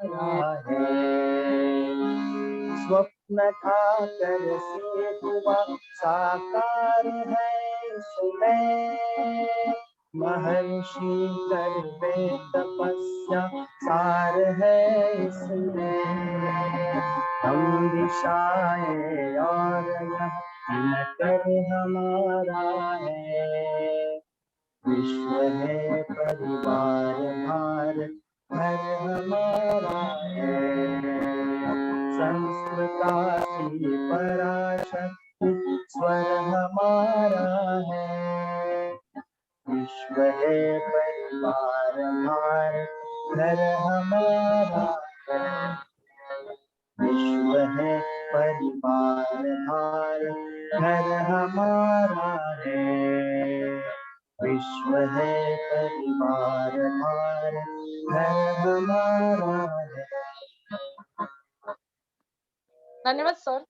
हमारा है। स्वप्न था कर से हुआ साकार है इसमें, महर्षि करते तपस्या सार है इसमें। हम दिशाएं और यह कर हमारा है। विश्व है परिवार भारत घर हमारा है। संस्कृतासी पराशक्ति स्वर हमारा है। विश्व है परिवार भारत घर हमारा है। विश्व है परिवार भारत घर हमारा है। विश्व है परिवार भारत घर हमारा है। धन्यवाद सर।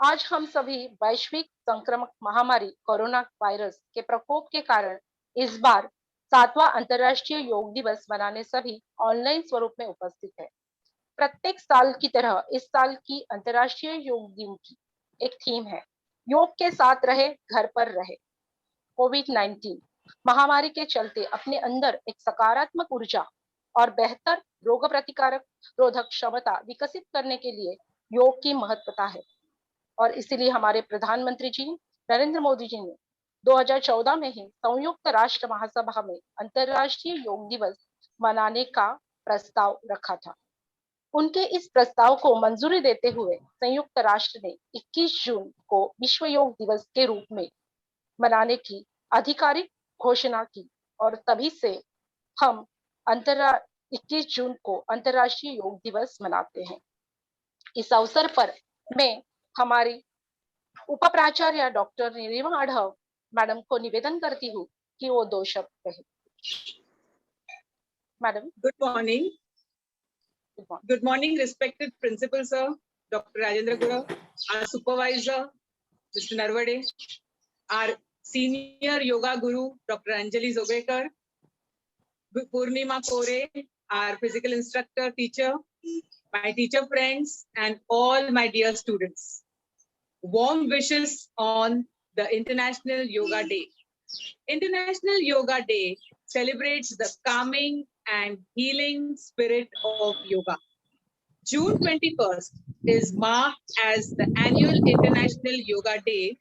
आज हम सभी वैश्विक संक्रामक महामारी कोरोना वायरस के प्रकोप के कारण इस बार 7वां अंतर्राष्ट्रीय योग दिवस मनाने सभी ऑनलाइन स्वरूप में उपस्थित है। प्रत्येक साल की तरह इस साल की अंतर्राष्ट्रीय योग दिन की एक थीम है, योग के साथ रहे घर पर रहे। कोविड-19 महामारी के चलते अपने अंदर एक सकारात्मक ऊर्जा और बेहतर रोग प्रतिकारक रोधक क्षमता विकसित करने के लिए योग की महत्वता है। और इसीलिए हमारे प्रधानमंत्री जी नरेंद्र मोदी जी ने 2014 में ही संयुक्त राष्ट्र महासभा में अंतर्राष्ट्रीय योग दिवस मनाने का प्रस्ताव रखा था। उनके इस प्रस्ताव को मंजूरी देते हुए संयुक्त राष्ट्र ने 21 जून को विश्व योग दिवस के रूप में मनाने की आधिकारिक घोषणा की और तभी से हम 21 जून को अंतर्राष्ट्रीय योग दिवस मनाते हैं। इस अवसर पर मैं हमारी उप प्राचार्य डॉक्टर नीलिमा आढव मैडम को निवेदन करती हूँ कि वो 2 शब्द कहें। Madam. Good morning. Good morning, respected principal sir, Dr. Rajendra Gura, our supervisor, Mr. Narvade, our senior yoga guru, Dr. Anjali Zobekar, Purnima Kore, our physical instructor, teacher, my teacher friends, and all my dear students. Warm wishes on the International Yoga Day. International Yoga Day celebrates the calming and healing spirit of yoga. June 21st is marked as the annual International Yoga Day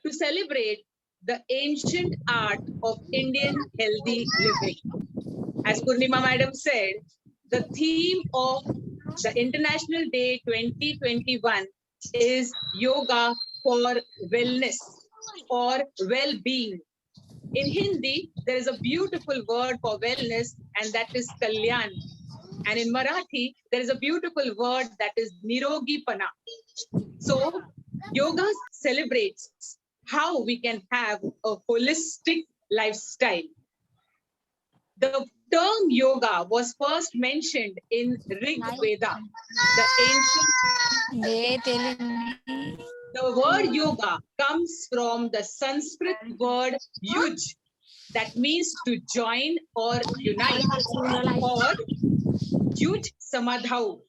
to celebrate the ancient art of Indian healthy living. As Purnima Madam said, the theme of the International Day 2021 is Yoga for Wellness or Well-Being. In Hindi, there is a beautiful word for wellness, and that is Kalyan. And in Marathi, there is a beautiful word that is Nirogipana. So, yoga celebrates how we can have a holistic lifestyle. The term yoga was first mentioned in Rig Veda, the ancient. The word yoga comes from the Sanskrit word yuj, that means to join or unite, or yuj samadhau,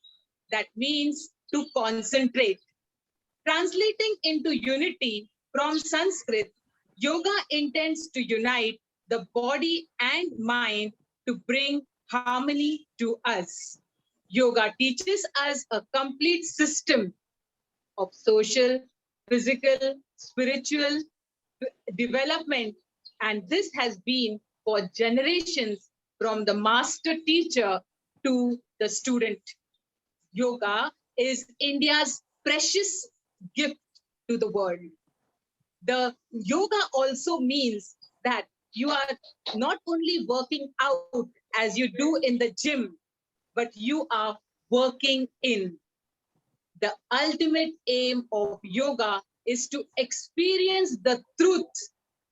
that means to concentrate. Translating into unity from Sanskrit, yoga intends to unite the body and mind to bring harmony to us. Yoga teaches us a complete system of social, physical, spiritual development, and this has been for generations from the master teacher to the student. Yoga is India's precious gift to the world. The yoga also means that you are not only working out as you do in the gym, but you are working in. The ultimate aim of yoga is to experience the truth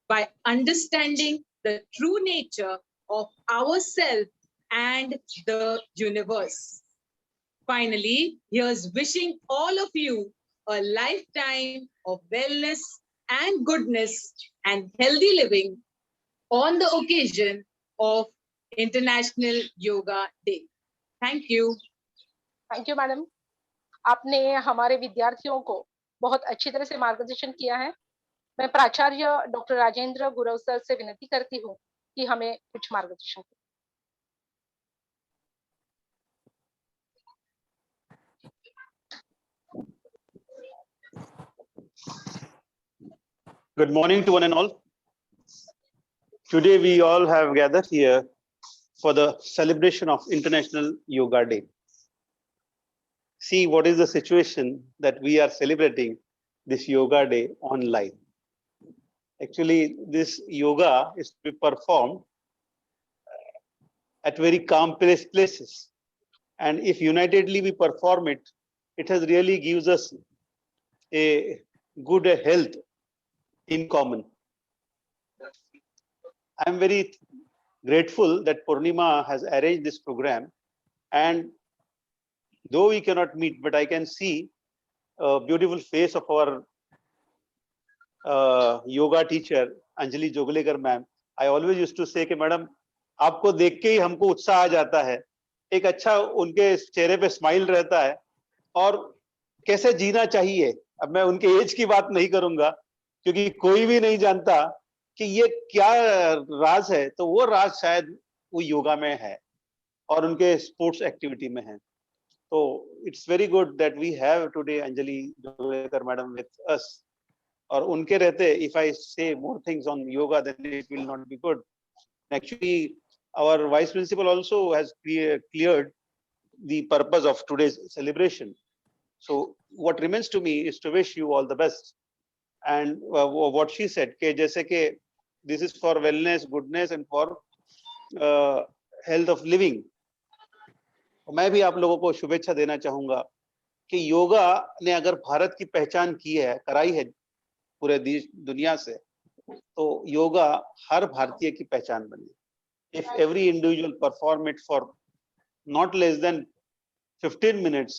by understanding the true nature of ourselves and the universe. Finally, here's wishing all of you a lifetime of wellness and goodness and healthy living on the occasion of International Yoga Day. Thank you. Thank you madam, आपने हमारे विद्यार्थियों को बहुत अच्छी तरह से मार्गदर्शन किया है। मैं प्राचार्य डॉक्टर राजेंद्र गुरव सर से विनती करती हूँ कि हमें कुछ मार्गदर्शन करें। Good morning to one and all. Today we all have gathered here for the celebration of International Yoga Day. See what is the situation that we are celebrating this Yoga Day online. Actually, this yoga is to be performed at very calm places. And if unitedly we perform it, it has really gives us a good health in common. I am very grateful that Purnima has arranged this program, and though we cannot meet, but I can see a beautiful face of our yoga teacher Anjali Joglekar ma'am. I always used to say कि madam आपको देख के ही हमको उत्साह आ जाता है, एक अच्छा उनके चेहरे पे स्माइल रहता है, और कैसे जीना चाहिए। अब मैं उनके एज की बात नहीं करूंगा क्योंकि कोई भी नहीं जानता कि ये क्या राज है, तो वो राज शायद वो योगा में है और उनके स्पोर्ट्स एक्टिविटी में है। तो it's very good that we have today Anjali Joglekar madam with us, और उनके रहते if I say more things on yoga then it will not be good. Actually our vice principal also has cleared the purpose of today's celebration. So what remains to me is to wish you all the best. And what she said कि जैसे कि this is for wellness, goodness and for health of living. मैं भी आप लोगों को शुभेच्छा देना चाहूंगा कि योगा ने अगर भारत की पहचान की है, कराई है पूरे दुनिया से, तो योगा हर भारतीय की पहचान बनी। If every individual perform it for not less than 15 minutes,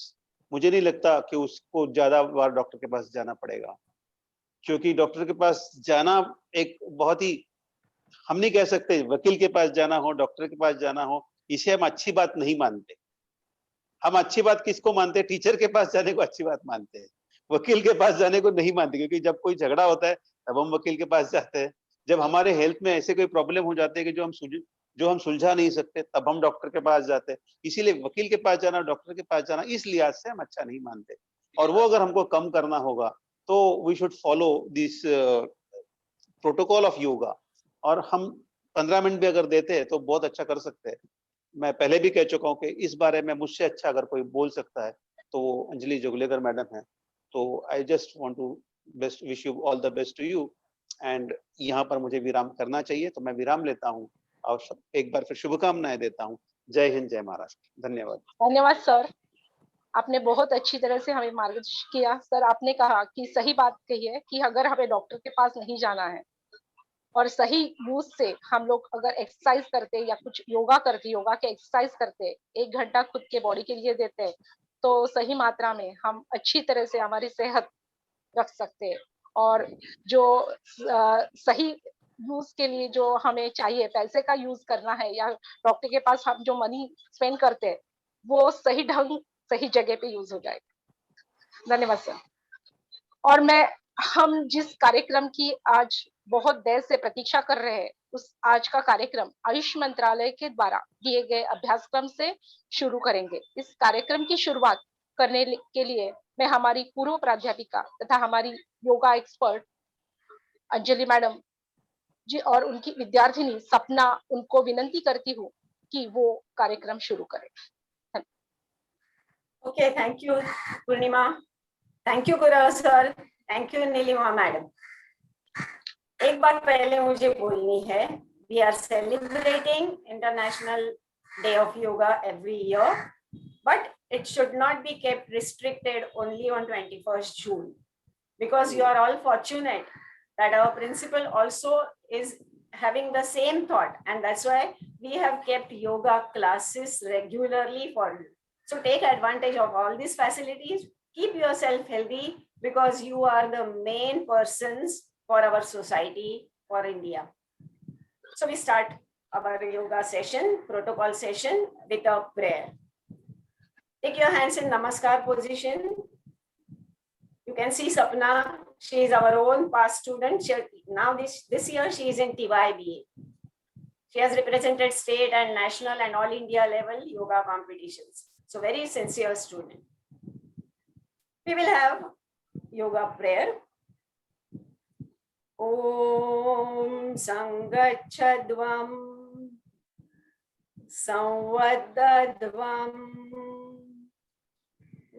मुझे नहीं लगता कि उसको ज्यादा बार डॉक्टर के पास जाना पड़ेगा, क्योंकि डॉक्टर के पास जाना एक बहुत ही, हम नहीं कह सकते वकील के पास जाना हो, डॉक्टर के पास जाना हो, इसे हम अच्छी बात नहीं मानते। हम अच्छी बात किसको मानते हैं? टीचर के पास जाने को अच्छी बात मानते हैं, वकील के पास जाने को नहीं मानते, क्योंकि जब कोई झगड़ा होता है तब हम वकील के पास जाते हैं। जब हमारे हेल्थ में ऐसे कोई प्रॉब्लम हो जाते हैं कि जो हम सुलझा नहीं सकते, तब हम डॉक्टर के पास जाते हैं। इसीलिए वकील के पास जाना, डॉक्टर के पास जाना इस लिहाज से हम अच्छा नहीं मानते। और वो अगर हमको कम करना होगा तो we should follow this protocol of yoga, और हम 15 मिनट भी अगर देते हैं तो बहुत अच्छा कर सकते हैं। मैं पहले भी कह चुका हूँ कि इस बारे में मुझसे अच्छा अगर कोई बोल सकता है तो वो अंजलि जोगलेकर मैडम है। तो I just want to best wish you all the best to you, and यहाँ पर मुझे विराम करना चाहिए तो मैं विराम लेता हूँ और एक बार फिर शुभकामनाएं देता हूँ। जय हिंद, जय महाराष्ट्र। धन्यवाद। धन्यवाद सर, आपने बहुत अच्छी तरह से हमें मार्गदर्शन किया। सर, आपने कहा कि सही बात कही है कि अगर हमें डॉक्टर के पास नहीं जाना है और सही यूज से हम लोग अगर एक्सरसाइज करते या कुछ योगा करते, योगा के एक्सरसाइज करते, 1 घंटा खुद के बॉडी के लिए देते हैं, तो सही मात्रा में हम अच्छी तरह से हमारी सेहत रख सकते हैं। और जो सही यूज के लिए जो हमें चाहिए, पैसे का यूज करना है या डॉक्टर के पास हम जो मनी स्पेंड करते हैं, वो सही ढंग सही जगह पे यूज हो जाएगा। धन्यवाद सर। और हम जिस कार्यक्रम की आज बहुत देर से प्रतीक्षा कर रहे हैं, उस आज का कार्यक्रम आयुष मंत्रालय के द्वारा दिए गए अभ्यासक्रम से शुरू करेंगे। इस कार्यक्रम की शुरुआत करने के लिए मैं हमारी पूर्व प्राध्यापिका तथा हमारी योगा एक्सपर्ट अंजलि मैडम जी और उनकी विद्यार्थिनी सपना, उनको विनती करती हूँ कि वो कार्यक्रम शुरू करें। Okay, thank you, Purnima. Thank you, Gurav sir. Thank you, Nilima madam. एक बात पहले मुझे बोलनी है, we are celebrating International Day of Yoga every year, but it should not be kept restricted only on 21st June, because you are all fortunate that our principal also is having the same thought, and that's why we have kept yoga classes regularly for you. So take advantage of all these facilities, keep yourself healthy, because you are the main persons for our society, for India. So we start our yoga session, protocol session, with a prayer. Take your hands in Namaskar position. You can see Sapna. She is our own past student. Now this year she is in TYBA. She has represented state and national and all India level yoga competitions. So very sincere student. We will have yoga prayer. Om Sangachadvam Samvadadvam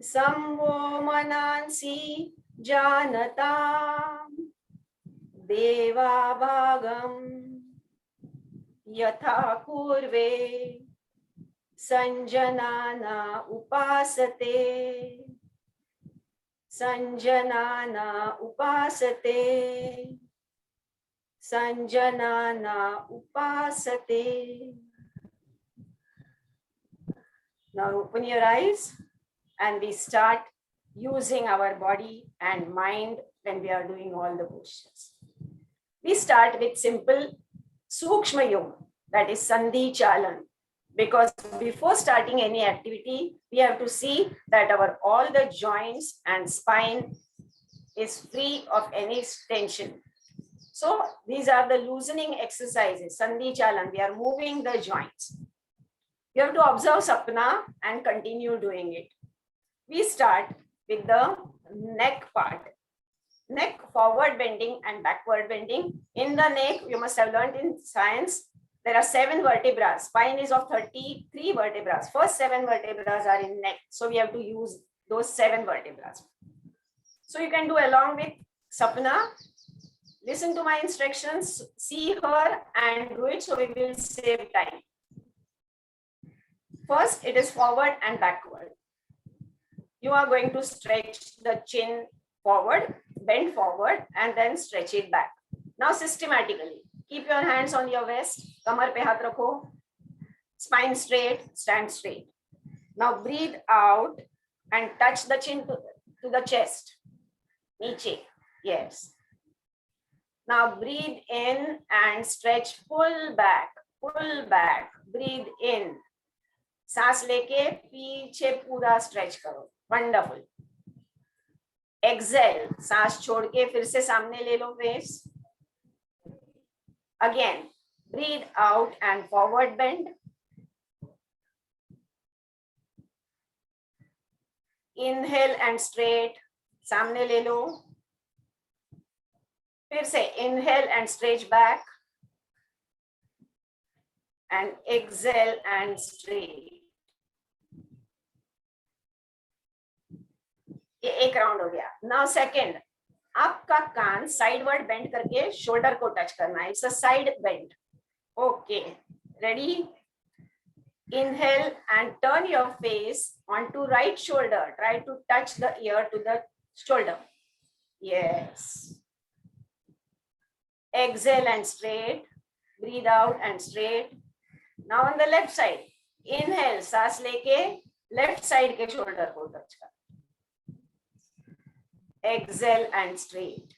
Samvo Manansi Janatam Deva Bhagam Yatha Kurve Sanjanana Upasate Sanjanana Upasate Sanjanana Upasate. Now open your eyes and we start using our body and mind when we are doing all the postures. We start with simple Sukshma Yoga, that is Sandhi Chalan, because before starting any activity, we have to see that all the joints and spine is free of any tension. So these are the loosening exercises, Sandhi Chalan. We are moving the joints. You have to observe Sapna and continue doing it. We start with the neck part. Neck forward bending and backward bending. In the neck, you must have learned in science, there are 7 vertebrae. Spine is of 33 vertebrae. First 7 vertebrae are in neck. So we have to use those 7 vertebrae. So you can do along with Sapna. Listen to my instructions, see her and do it, so we will save time. First, it is forward and backward. You are going to stretch the chin forward, bend forward, and then stretch it back. Now systematically, keep your hands on your waist, kamar pe haath rakho, spine straight, stand straight. Now breathe out and touch the chin to the chest. Niche, yes. Now breathe in and stretch, pull back, breathe in. सांस लेके पीछे पूरा stretch करो. Wonderful. Exhale, सांस छोड़ के फिर से सामने ले लो face. Again, breathe out and forward bend. Inhale and straight, सामने ले लो. फिर से inhale and stretch back. And exhale and straight. ये एक राउंड हो गया. Now second, आपका कान साइडवर्ड बेंड करके शोल्डर को टच करना है. It's a side bend. Okay, ready? Inhale and turn your face onto right shoulder. Try to touch the ear to the shoulder. Yes. Exhale and straight. Breathe out and straight. Now on the left side. Inhale, सांस लेके left side के shoulder को touch कर. Exhale and straight.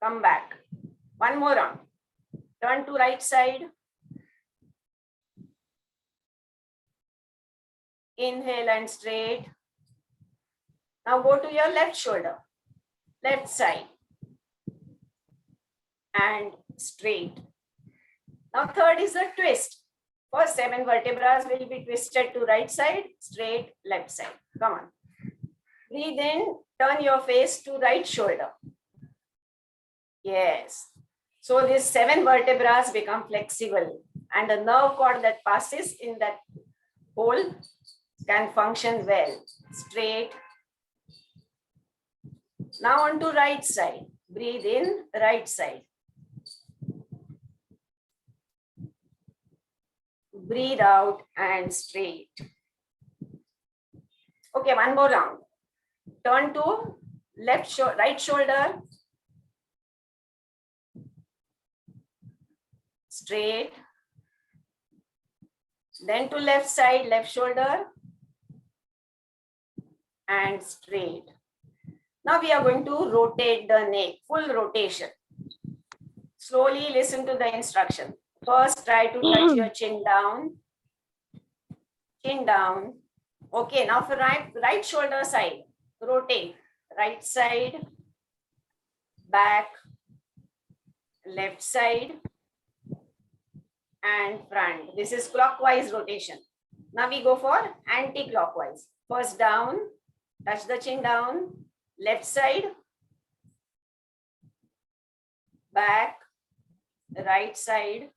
Come back. One more round. Turn to right side. Inhale and straight. Now go to your left shoulder. Left side. And straight. Now third is a twist. First 7 vertebrae will be twisted to right side, straight, left side. Come on. Breathe in, turn your face to right shoulder. Yes. So these 7 vertebrae become flexible and the nerve cord that passes in that hole can function well. Straight. Now on to right side. Breathe in, right side. Breathe out and straight. Okay, one more round. Turn to right shoulder. Straight. Then to left side, left shoulder. And straight. Now we are going to rotate the neck, full rotation. Slowly listen to the instruction. First, try to touch your chin down. Chin down. Okay, now for right shoulder side, rotate. Right side, back, left side, and front. This is clockwise rotation. Now we go for anti-clockwise. First down, touch the chin down, left side, back, right side,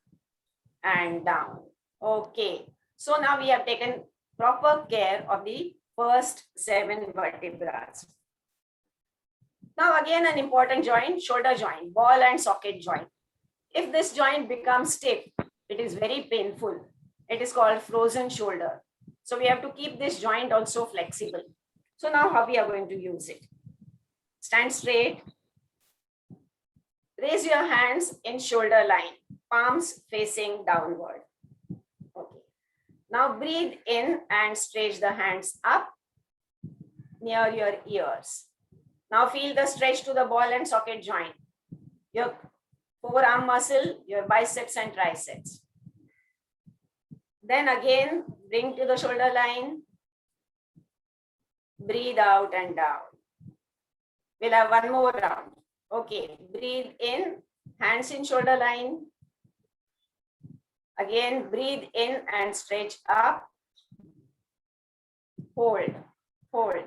and down. Okay, so now we have taken proper care of the first 7 vertebrae. Now again an important joint, shoulder joint, ball and socket joint. If this joint becomes stiff, it is very painful. It is called frozen shoulder. So we have to keep this joint also flexible. So now how we are going to use it? Stand straight. Raise your hands in shoulder line, palms facing downward. Okay. Now breathe in and stretch the hands up near your ears. Now feel the stretch to the ball and socket joint. Your forearm muscle, your biceps and triceps. Then again, bring to the shoulder line. Breathe out and down. We'll have one more round. Okay, breathe in, hands in shoulder line. Again, breathe in and stretch up. Hold, hold.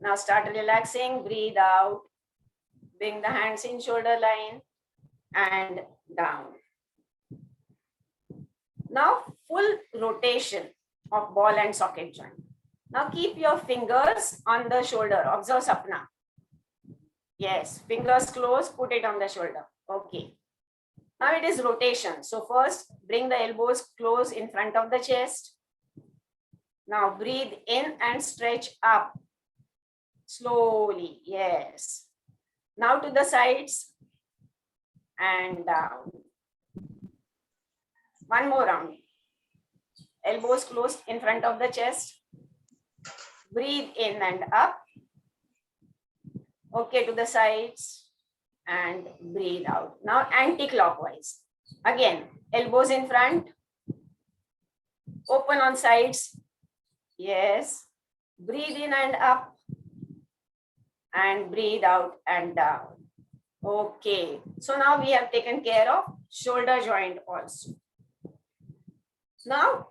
Now start relaxing, breathe out. Bring the hands in shoulder line and down. Now full rotation of ball and socket joint. Now keep your fingers on the shoulder. Observe Sapna. Yes, fingers close, put it on the shoulder. Okay. Now it is rotation. So first bring the elbows close in front of the chest. Now breathe in and stretch up. Slowly, yes. Now to the sides and down. One more round. Elbows closed in front of the chest. Breathe in and up. Okay, to the sides and breathe out. Now anti-clockwise. Again, elbows in front. Open on sides. Yes. Breathe in and up. And breathe out and down. Okay. So now we have taken care of shoulder joint also. Now,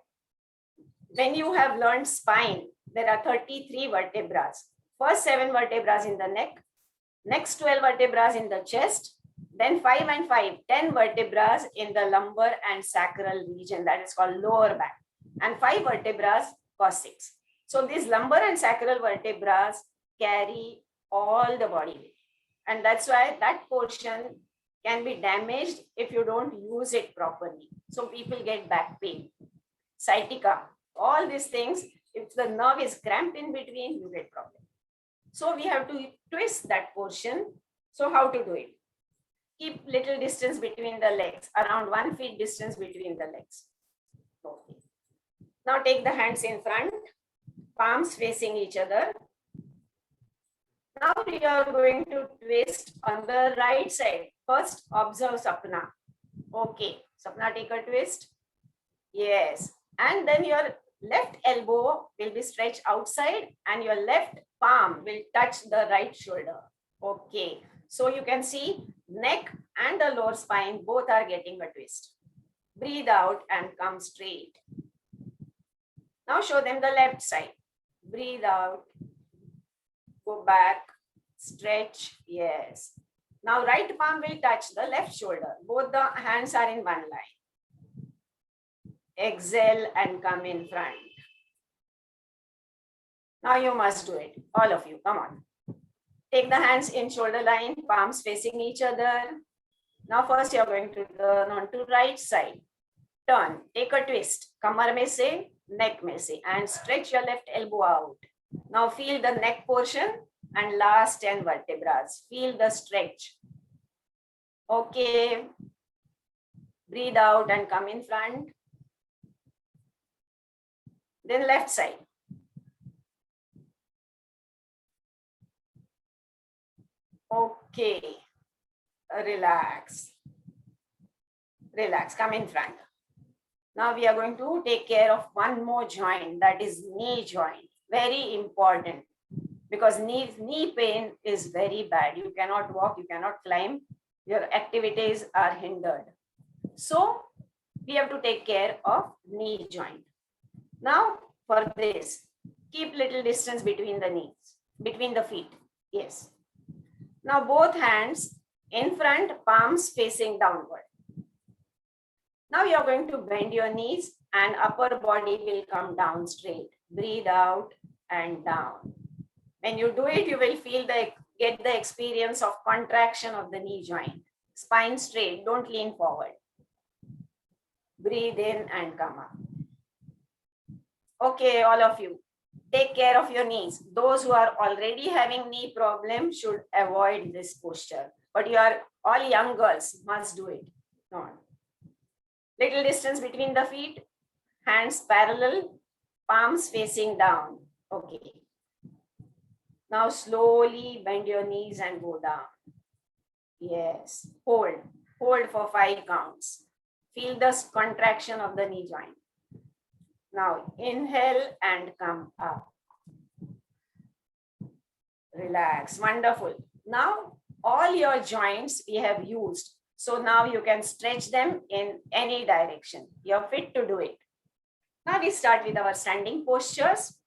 when you have learned spine, there are 33 vertebrae. First 7 vertebrae in the neck, next 12 vertebrae in the chest, then 5 and 5, 10 vertebrae in the lumbar and sacral region, that is called lower back, and 5 vertebrae coccyx. So these lumbar and sacral vertebrae carry all the body weight. And that's why that portion can be damaged if you don't use it properly. So people get back pain, sciatica, all these things. If the nerve is cramped in between, you get problem. So we have to twist that portion. So how to do it? Keep little distance between the legs, around 1 feet distance between the legs. Okay. Now take the hands in front, palms facing each other. Now we are going to twist on the right side. First, observe Sapna. Okay, Sapna, take a twist. Yes, and then your left elbow will be stretched outside and your left palm will touch the right shoulder. Okay, so you can see neck and the lower spine both are getting a twist. Breathe out and come straight. Now show them the left side. Breathe out. Go back, stretch, yes. Now right palm will touch the left shoulder. Both the hands are in one line. Exhale and come in front. Now you must do it, all of you, come on. Take the hands in shoulder line, palms facing each other. Now first you are going to turn on to right side. Turn, take a twist, kamar mein se, neck mein se, and stretch your left elbow out. Now feel the neck portion and last 10 vertebrae. Feel the stretch. Okay. Breathe out and come in front. Then left side. Okay. Relax. Relax. Come in front. Now we are going to take care of one more joint, that is knee joint. Very important, because knee pain is very bad. You cannot walk, you cannot climb, your activities are hindered. So we have to take care of knee joint. Now for this, keep little distance between the knees, between the feet. Yes. Now both hands in front, palms facing downward. Now you are going to bend your knees and upper body will come down straight. Breathe out and down. When you do it, you will get the experience of contraction of the knee joint. Spine straight, don't lean forward. Breathe in and come up. Okay, all of you, take care of your knees. Those who are already having knee problems should avoid this posture. But you are all young girls, must do it. No. Little distance between the feet, hands parallel, palms facing down. Okay. Now slowly bend your knees and go down. Yes, hold for 5 counts. Feel the contraction of the knee joint. Now inhale and come up. Relax, wonderful. Now all your joints we have used. So now you can stretch them in any direction. You're fit to do it. Now we start with our standing postures.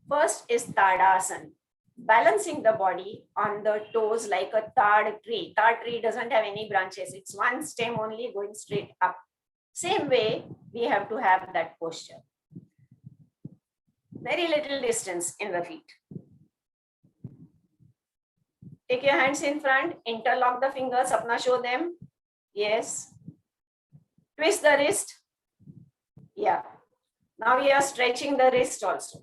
First is Tadasana. Balancing the body on the toes like a tad tree. Tad tree doesn't have any branches. It's one stem only going straight up. Same way, we have to have that posture. Very little distance in the feet. Take your hands in front, interlock the fingers, Sapna, show them. Yes. Twist the wrist. Yeah. Now we are stretching the wrist also.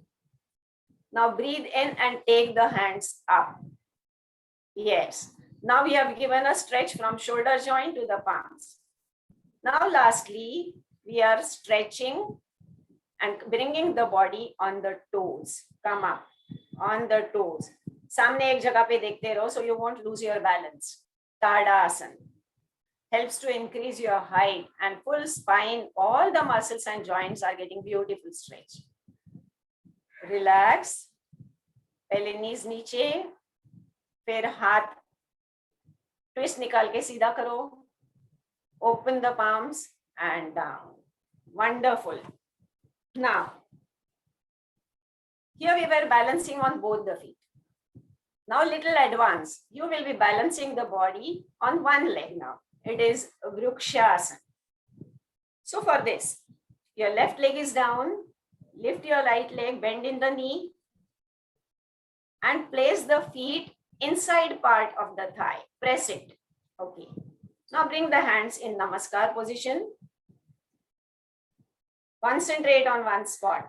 Now breathe in and take the hands up. Yes. Now we have given a stretch from shoulder joint to the palms. Now lastly, we are stretching and bringing the body on the toes. Come up on the toes. सामने एक जगह पे देखते रहो, so you won't lose your balance. Tadasana helps to increase your height and full spine. All the muscles and joints are getting beautiful stretch. Relax. पहले knees नीचे, फिर हाथ twist निकाल के सीधा करो. Open the palms and down. Wonderful. Now, here we were balancing on both the feet. Now little advance, you will be balancing the body on one leg now. It is Vrikshasana. So for this, your left leg is down, lift your right leg, bend in the knee and place the feet inside part of the thigh. Press it. Okay. Now bring the hands in Namaskar position. Concentrate on one spot.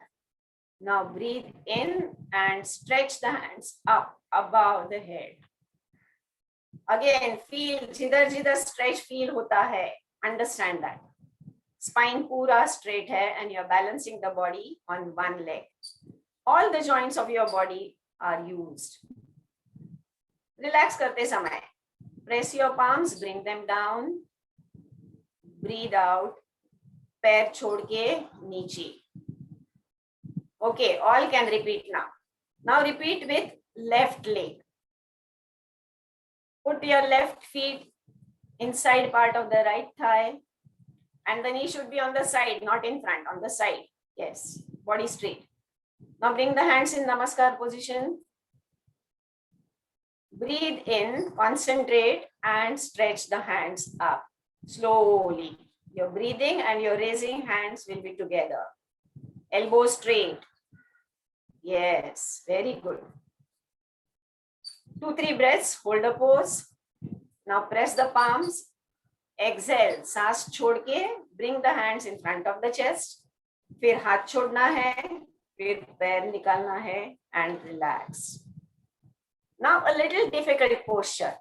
Now breathe in and stretch the hands up above the head. Again, feel jidhar stretch feel hota hai. Understand that. Spine pura straight hai and you're balancing the body on one leg. All the joints of your body are used. Relax karte samay. Press your palms, bring them down. Breathe out. Pair chhod ke niche. Okay, all can repeat now. Now repeat with left leg. Put your left feet inside part of the right thigh and the knee should be on the side, not in front, on the side. Yes, body straight. Now bring the hands in Namaskar position. Breathe in, concentrate and stretch the hands up slowly. Your breathing and your raising hands will be together. Elbow straight. Yes, very good. 2-3 breaths, hold a pose. Now press the palms. Exhale, सांस छोड़ के bring the hands in front of the chest. फिर हाथ छोड़ना है, फिर पैर निकालना है and relax. Now a little difficult posture.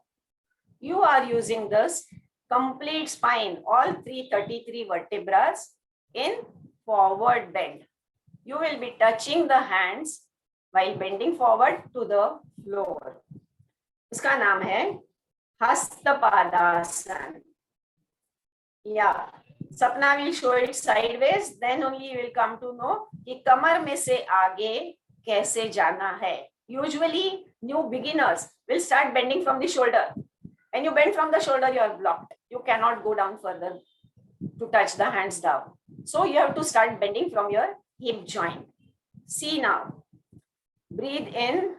You are using this complete spine, all 333 vertebrae in forward bend. You will be touching the hands while bending forward to the floor. इसका नाम है Hastapadasana. Yeah, Sapna will show it sideways, then only you will come to know कि कमर में से आगे कैसे जाना है. Usually, new beginners will start bending from the shoulder. When you bend from the shoulder, you are blocked. You cannot go down further to touch the hands down. So you have to start bending from your hip joint. See now. Breathe in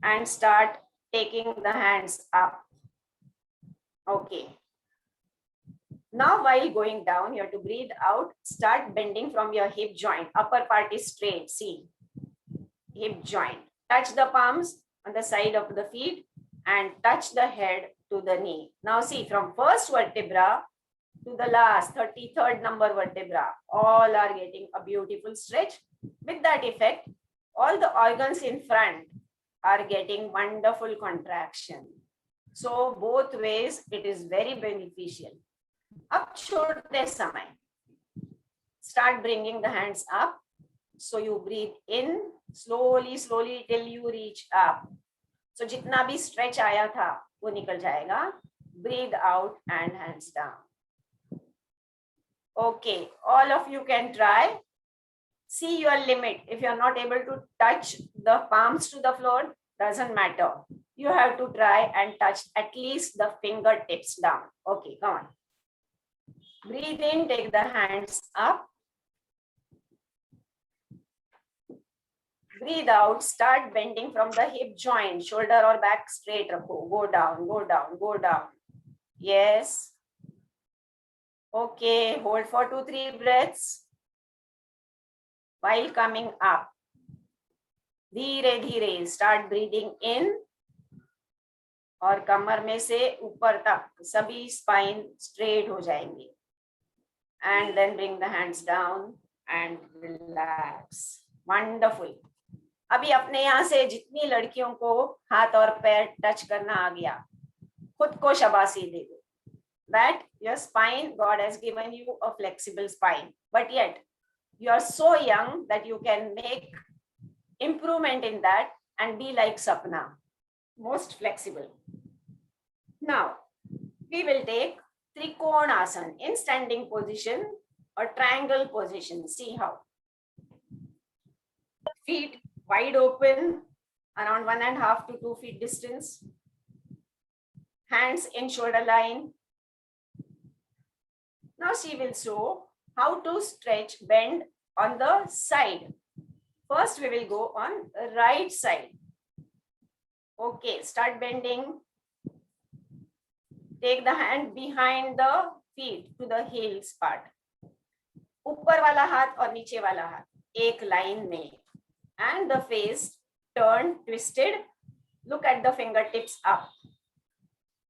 and start taking the hands up. Okay. Now while going down, you have to breathe out. Start bending from your hip joint. Upper part is straight. See. Hip joint. Touch the palms on the side of the feet and touch the head to the knee. Now see, from first vertebra to the last 33rd number vertebra, all are getting a beautiful stretch. With that effect, all the organs in front are getting wonderful contraction. So both ways, it is very beneficial. Up छोड़ते समय, start bringing the hands up. So you breathe in slowly, slowly till you reach up. So जितना भी stretch आया था, वो निकल जाएगा. Breathe out and hands down. Okay, all of you can try. See your limit. If you are not able to touch the palms to the floor, doesn't matter. You have to try and touch at least the fingertips down. Okay, come on. Breathe in, take the hands up. Breathe out, start bending from the hip joint, shoulder or back straight. Go down, go down, go down. Yes. Okay, hold for 2-3 breaths. While coming up, धीरे धीरे start breathing in और कमर में से ऊपर तक सभी spine straight हो जाएंगे. And then bring the hands down and relax. Wonderful. अभी अपने यहाँ से जितनी लड़कियों को हाथ और पैर टच करना आ गया, खुद को शाबाशी दे दो. That your spine, God has given you a flexible spine, but yet you are so young that you can make improvement in that and be like Sapna, most flexible. Now, we will take Trikonasana in standing position or triangle position. See how. Feet wide open, around 1.5 to 2 feet distance. Hands in shoulder line. Now she will show how to stretch, bend on the side. First, we will go on the right side. Okay, start bending. Take the hand behind the feet to the heels part. ऊपर वाला हाथ और नीचे वाला हाथ एक line में. And the face turned, twisted. Look at the fingertips up.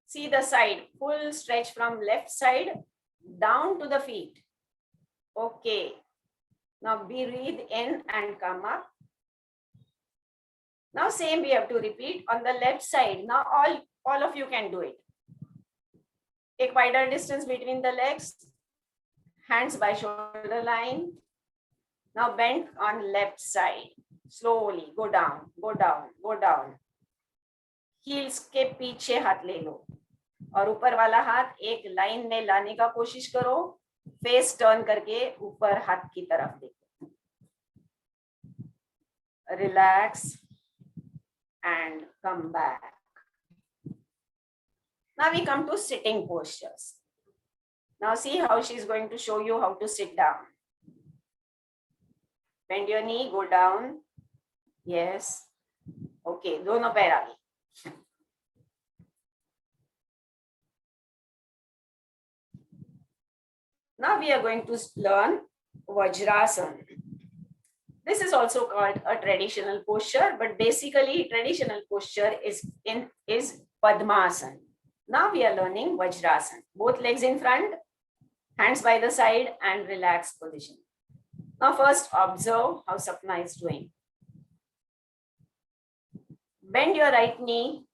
See the side, full stretch from left side down to the feet. Okay. Now breathe in and come up. Now same we have to repeat on the left side. Now all of you can do it. Take wider distance between the legs. Hands by shoulder line. Now bend on left side. Slowly go down, go down, go down. Heels के पीछे हाथ ले लो और ऊपर वाला हाथ एक line में लाने का कोशिश करो. फेस टर्न करके ऊपर हाथ की तरफ देखो. Relax and come back. Now we come to sitting postures. Now see how she is going to show you how to sit down. Bend your knee, go down. Yes. Okay, दोनों पैर आगे. Now we are going to learn Vajrasana. This is also called a traditional posture, but basically traditional posture is Padmasana. Now we are learning Vajrasana. Both legs in front, hands by the side and relaxed position. Now first observe how Sapna is doing. Bend your right knee,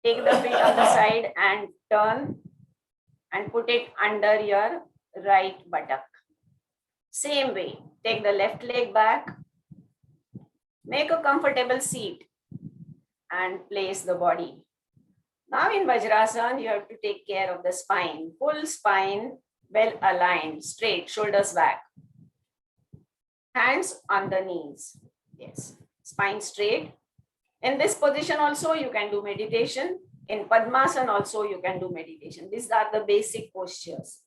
take the feet on the side and turn and put it under your right buttock. Same way, take the left leg back, make a comfortable seat and place the body. Now in Vajrasana, you have to take care of the spine, full spine well aligned, straight, shoulders back, hands on the knees. Yes, spine straight. In this position also you can do meditation. In Padmasana also you can do meditation. These are the basic postures.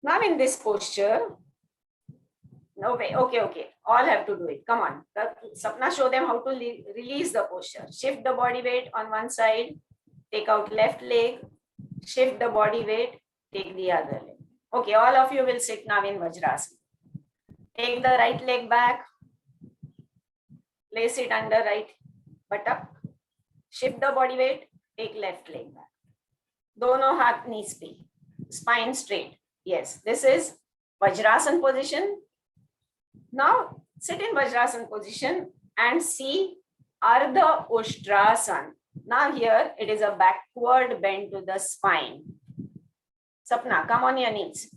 Now in this posture, no way, okay, all have to do it. Come on, Sapna, show them how to release the posture. Shift the body weight on one side, take out left leg, shift the body weight, take the other leg. Okay, all of you will sit now in Vajrasana. Take the right leg back, place it under right buttock, shift the body weight, take left leg back. Dono हाथ knees पे, spine straight. Yes, this is Vajrasana position. Now sit in Vajrasana position and see Ardha Ushtrasana. Now here it is a backward bend to the spine. Sapna, come on your knees.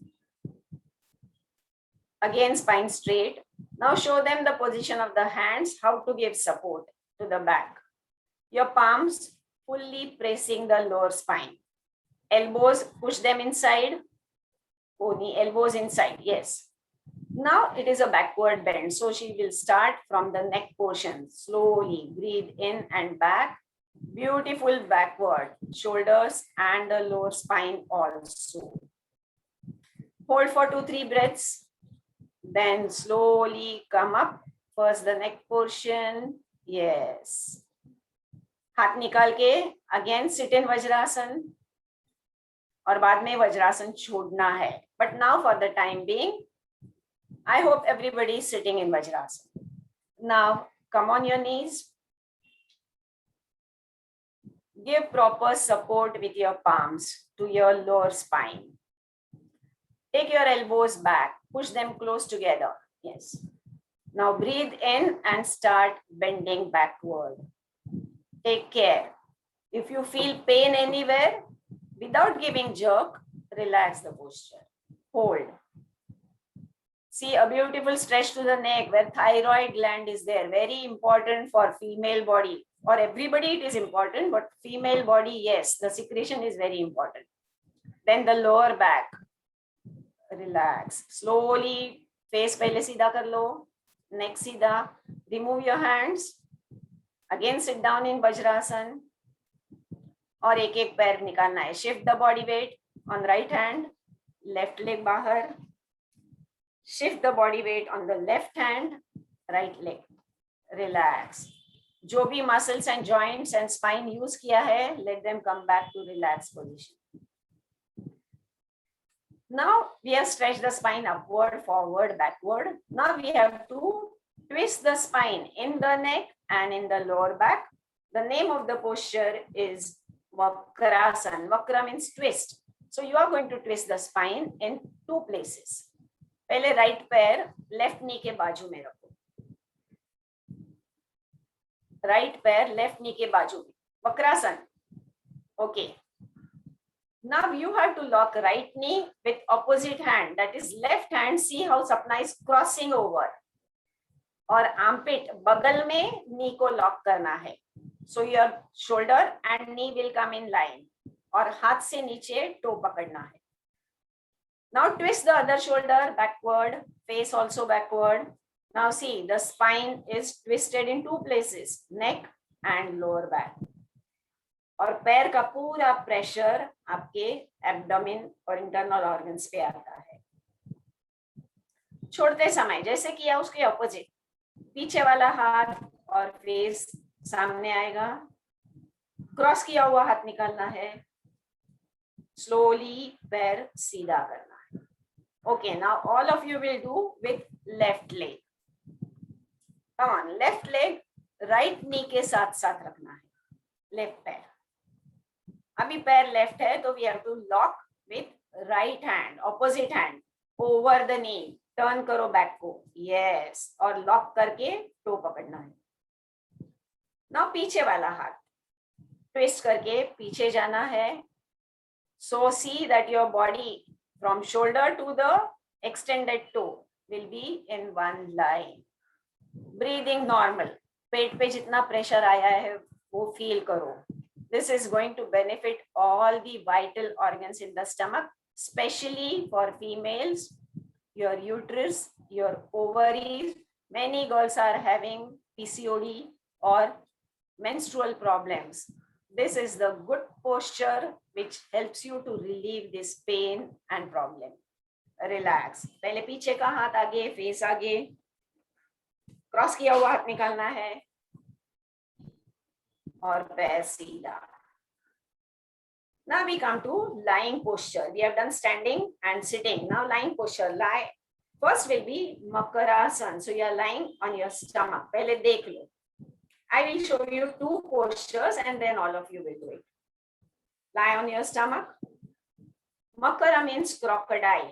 Again spine straight. Now show them the position of the hands, how to give support to the back. Your palms fully pressing the lower spine. Elbows, push them inside. Pony, elbows inside, yes. Now it is a backward bend. So she will start from the neck portion. Slowly breathe in and back. Beautiful backward. Shoulders and the lower spine also. Hold for 2-3 breaths. Then slowly come up. First the neck portion. Yes. हाथ निकाल के again sit in Vajrasana. और बाद में वज्रासन छोड़ना है. But now for the time being, I hope everybody is sitting in Vajrasana. Now come on your knees. Give proper support with your palms to your lower spine. Take your elbows back. Push them close together. Yes. Now breathe in and start bending backward. Take care. If you feel pain anywhere, without giving jerk, relax the posture. Hold. See a beautiful stretch to the neck where thyroid gland is there. Very important for female body. For everybody it is important, but female body, yes, the secretion is very important. Then the lower back. Relax. Slowly, face pehle सीधा कर लो. Neck सीधा. Remove your hands. Again sit down in Vajrasana. और एक एक पैर निकालना है. Shift the body weight on right hand, left leg बाहर. Shift the body weight on the left hand, right leg. Relax. जो भी muscles and joints and spine use किया है, let them come back to relaxed position. Now we have stretched the spine upward, forward, backward. Now we have to twist the spine in the neck and in the lower back. The name of the posture is Vakrasana. Vakra means twist. So you are going to twist the spine in 2 places. पहले right पैर left knee के बाजू में रखो. Right पैर left knee के बाजू में. Vakrasana. Okay. Now you have to lock right knee with opposite hand. That is left hand. See how Sapna is crossing over. और armpit बगल में knee को lock करना है. So your shoulder and knee will come in line. और हाथ से नीचे toe पकड़ना है. Now twist the other shoulder backward, face also backward. Now see, the spine is twisted in 2 places, neck and lower back. और पैर का पूरा प्रेशर आपके एब्डोमेन और इंटरनल ऑर्गन्स पे आता है. छोड़ते समय जैसे किया उसके ऑपोजिट. पीछे वाला हाथ और फेस सामने आएगा. क्रॉस किया हुआ हाथ निकालना है. स्लोली पैर सीधा करना है. Okay, now all of you will do with left leg. Come on, left leg right knee के साथ साथ रखना है. Left पैर. अभी पैर left है तो we have to lock with right hand, opposite hand, over the knee. Turn करो back को. Yes. और lock करके toe पकड़ना है. Now पीछे वाला हाथ twist करके पीछे जाना है. So see that your body from shoulder to the extended toe will be in one line. Breathing normal. पेट पे जितना pressure आया है वो feel करो. This is going to benefit all the vital organs in the stomach especially for females, your uterus, your ovaries. Many girls are having PCOD or menstrual problems. This is the good posture which helps you to relieve this pain and problem. Relax. पहले पीछे का हाथ आगे, face आगे, cross किया हुआ हाथ निकालना है और पैर सीधा. Now we come to lying posture. We have done standing and sitting. Now lying posture. Lie. First will be Makarasana. So you are lying on your stomach. पहले देख लो. I will show you 2 postures and then all of you will do it. Lie on your stomach. Makara means crocodile.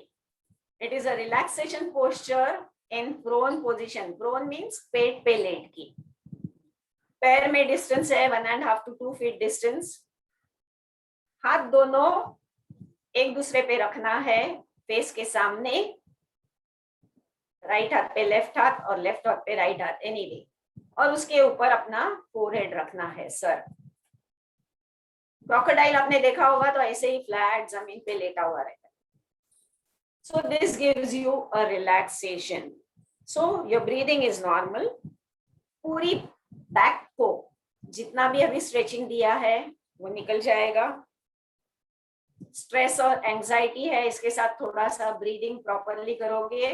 It is a relaxation posture in prone position. Prone means पेट पे late के. पैर में distance है 1.5 to 2 feet distance. हाथ दोनों एक दूसरे पे रखना है फेस के सामने. राइट हाथ पे लेफ्ट हाथ और लेफ्ट हाथ पे राइट हाथ एनीवे. और उसके ऊपर अपना फोरहेड रखना है सर. क्रोकोडाइल आपने देखा होगा तो ऐसे ही फ्लैट जमीन पे लेटा हुआ रहता है. So this gives you a relaxation. So your breathing is normal. पूरी बैक को जितना भी अभी स्ट्रेचिंग दिया है वो निकल जाएगा. स्ट्रेस और एंजाइटी है, इसके साथ थोड़ा सा ब्रीदिंग प्रॉपरली करोगे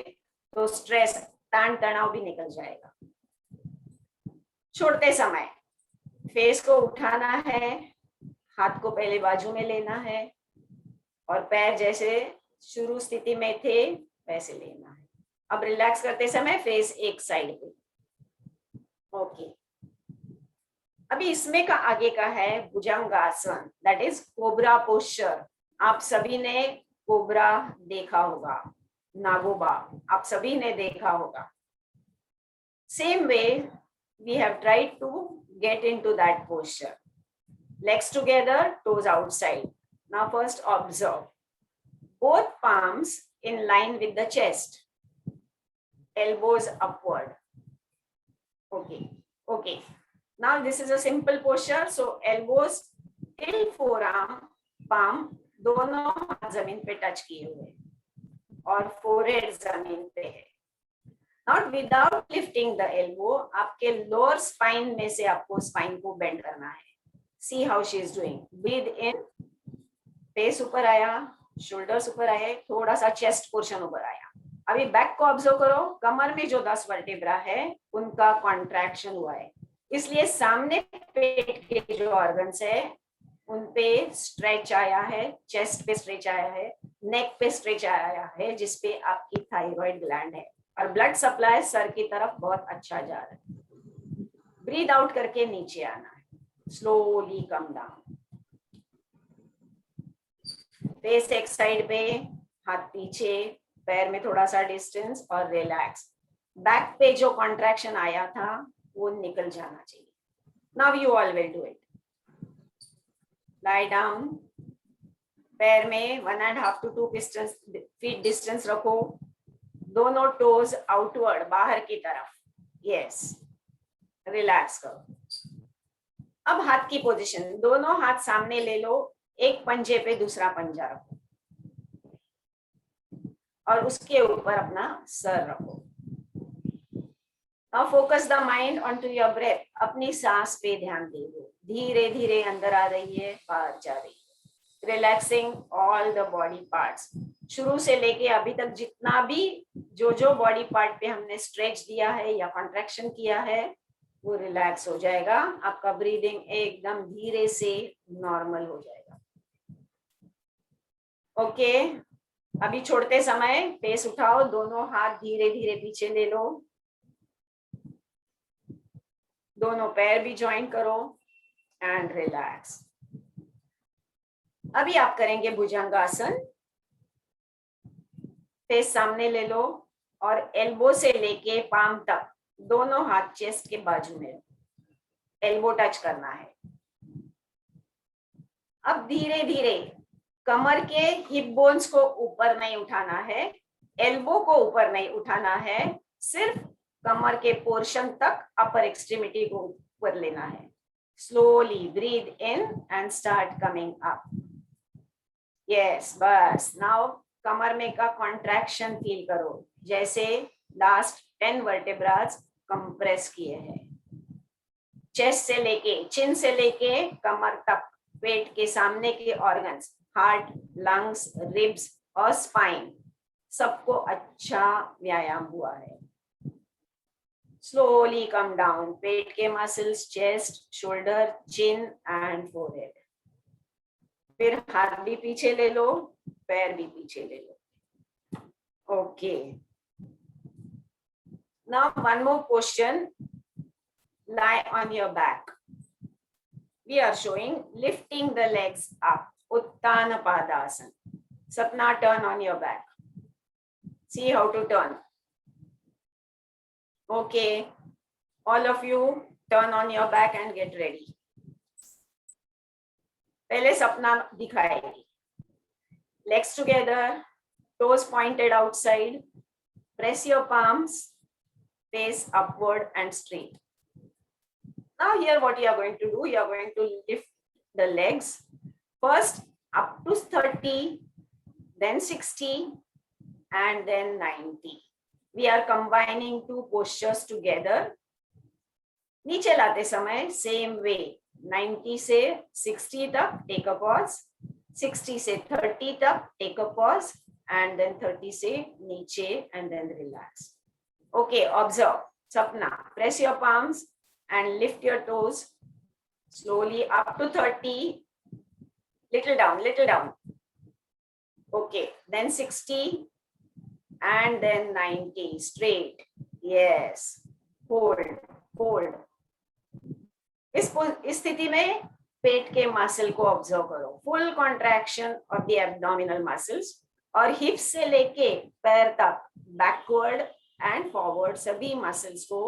तो स्ट्रेस तान तनाव भी निकल जाएगा. छोड़ते समय फेस को उठाना है, हाथ को पहले बाजू में लेना है और पैर जैसे शुरू स्थिति में थे वैसे लेना है. अब रिलैक्स करते समय फेस एक साइड पे. ओके. अभी इसमें का आगे का है Bhujangasana. That is cobra posture. आप सभी ने कोबरा देखा होगा, नागोबा आप सभी ने देखा होगा. Same way we have tried to get into that posture. Legs together, toes outside. Now first observe. Both palms in line with the chest. Elbows upward. Okay. Okay. Now this is a simple posture. So elbows till forearm, palm दोनों हाथ जमीन पे touch किए हुए और forehead जमीन पे है. Not without lifting the elbow. आपके lower spine में से आपको spine को bend करना है. See how she is doing. Breathe in. face ऊपर आया, shoulders ऊपर आए, थोड़ा सा chest portion ऊपर आया. अभी बैक को ऑब्जर्व करो. कमर में जो 10 वर्टेब्रा है उनका कॉन्ट्रैक्शन हुआ है, इसलिए सामने पेट के जो ऑर्गन्स है उन पे स्ट्रेच आया है. चेस्ट पे स्ट्रेच आया है, नेक पे स्ट्रेच आया है, जिसपे आपकी थायराइड ग्लैंड है और ब्लड सप्लाई सर की तरफ बहुत अच्छा जा रहा है. ब्रीथ आउट करके नीचे आना है. Slowly come down. फेस एक साइड पे, हाथ पीछे, पैर में थोड़ा सा डिस्टेंस और रिलैक्स. बैक पे जो कॉन्ट्रैक्शन आया था वो निकल जाना चाहिए. Now you all will do it. Lie down. पैर में 1.5 to 2 feet डिस्टेंस रखो. दोनों टोज आउटवर्ड बाहर की तरफ. यस. रिलैक्स करो. अब हाथ की पोजीशन. दोनों हाथ सामने ले लो. एक पंजे पे दूसरा पंजा रखो और उसके ऊपर अपना सर रखो. Now focus the mind onto your breath. अपनी सांस पे ध्यान दे दो. धीरे धीरे अंदर आ रही है, बाहर जा रही है. Relaxing all the body parts. शुरू से लेके अभी तक जितना भी जो बॉडी पार्ट पे हमने स्ट्रेच दिया है या कॉन्ट्रैक्शन किया है वो रिलैक्स हो जाएगा. आपका ब्रीदिंग एकदम धीरे से नॉर्मल हो जाएगा. ओके. अभी छोड़ते समय फेस उठाओ, दोनों हाथ धीरे धीरे पीछे ले लो, दोनों पैर भी ज्वाइन करो एंड रिलैक्स. अभी आप करेंगे भुजंगासन. फेस सामने ले लो और एल्बो से लेके पाम तक दोनों हाथ चेस्ट के बाजू में. एल्बो टच करना है. अब धीरे धीरे कमर के हिप बोन्स को ऊपर नहीं उठाना है, एल्बो को ऊपर नहीं उठाना है, सिर्फ कमर के पोर्शन तक अपर एक्सट्रीमिटी को ऊपर लेना है. Slowly breathe in and start coming up. Yes बस नाउ कमर में का कॉन्ट्रैक्शन फील करो, जैसे लास्ट 10 वर्टेब्रास कंप्रेस किए हैं, चेस्ट से लेके चिन से लेके कमर तक, पेट के सामने के ऑर्गन्स, हार्ट, लंग्स, रिब्स और स्पाइन, सबको अच्छा व्यायाम हुआ है। स्लोली कम डाउन, पेट के muscles, chest, shoulder, chin and forehead. फिर हाथ भी पीछे ले लो, पैर भी पीछे ले लो। Okay, now one more question, lie on your back. We are showing lifting the legs up, Uttana Padasana. Sapna, turn on your back. See how to turn. Okay, all of you turn on your back and get ready. पहले सपना दिखाएगी, legs together, toes pointed outside, press your palms, face upward and straight. Now here what you are going to do, you are going to lift the legs first up to 30, then 60 and then 90. We are combining two postures together. नीचे लाते समय same way, 90 से 60 तक take a pause, 60 से 30 तक take a pause and then 30 से नीचे and then relax. Okay, observe. Sapna, press your palms and lift your toes slowly up to 30, little down, little down. Okay, then 60 and then 90, straight. Yes, hold, hold. इस स्थिति में पेट के muscle को observe करो, full contraction of the abdominal muscles, और hips से लेके पैर तक बैकवर्ड एंड फॉरवर्ड सभी मसल्स को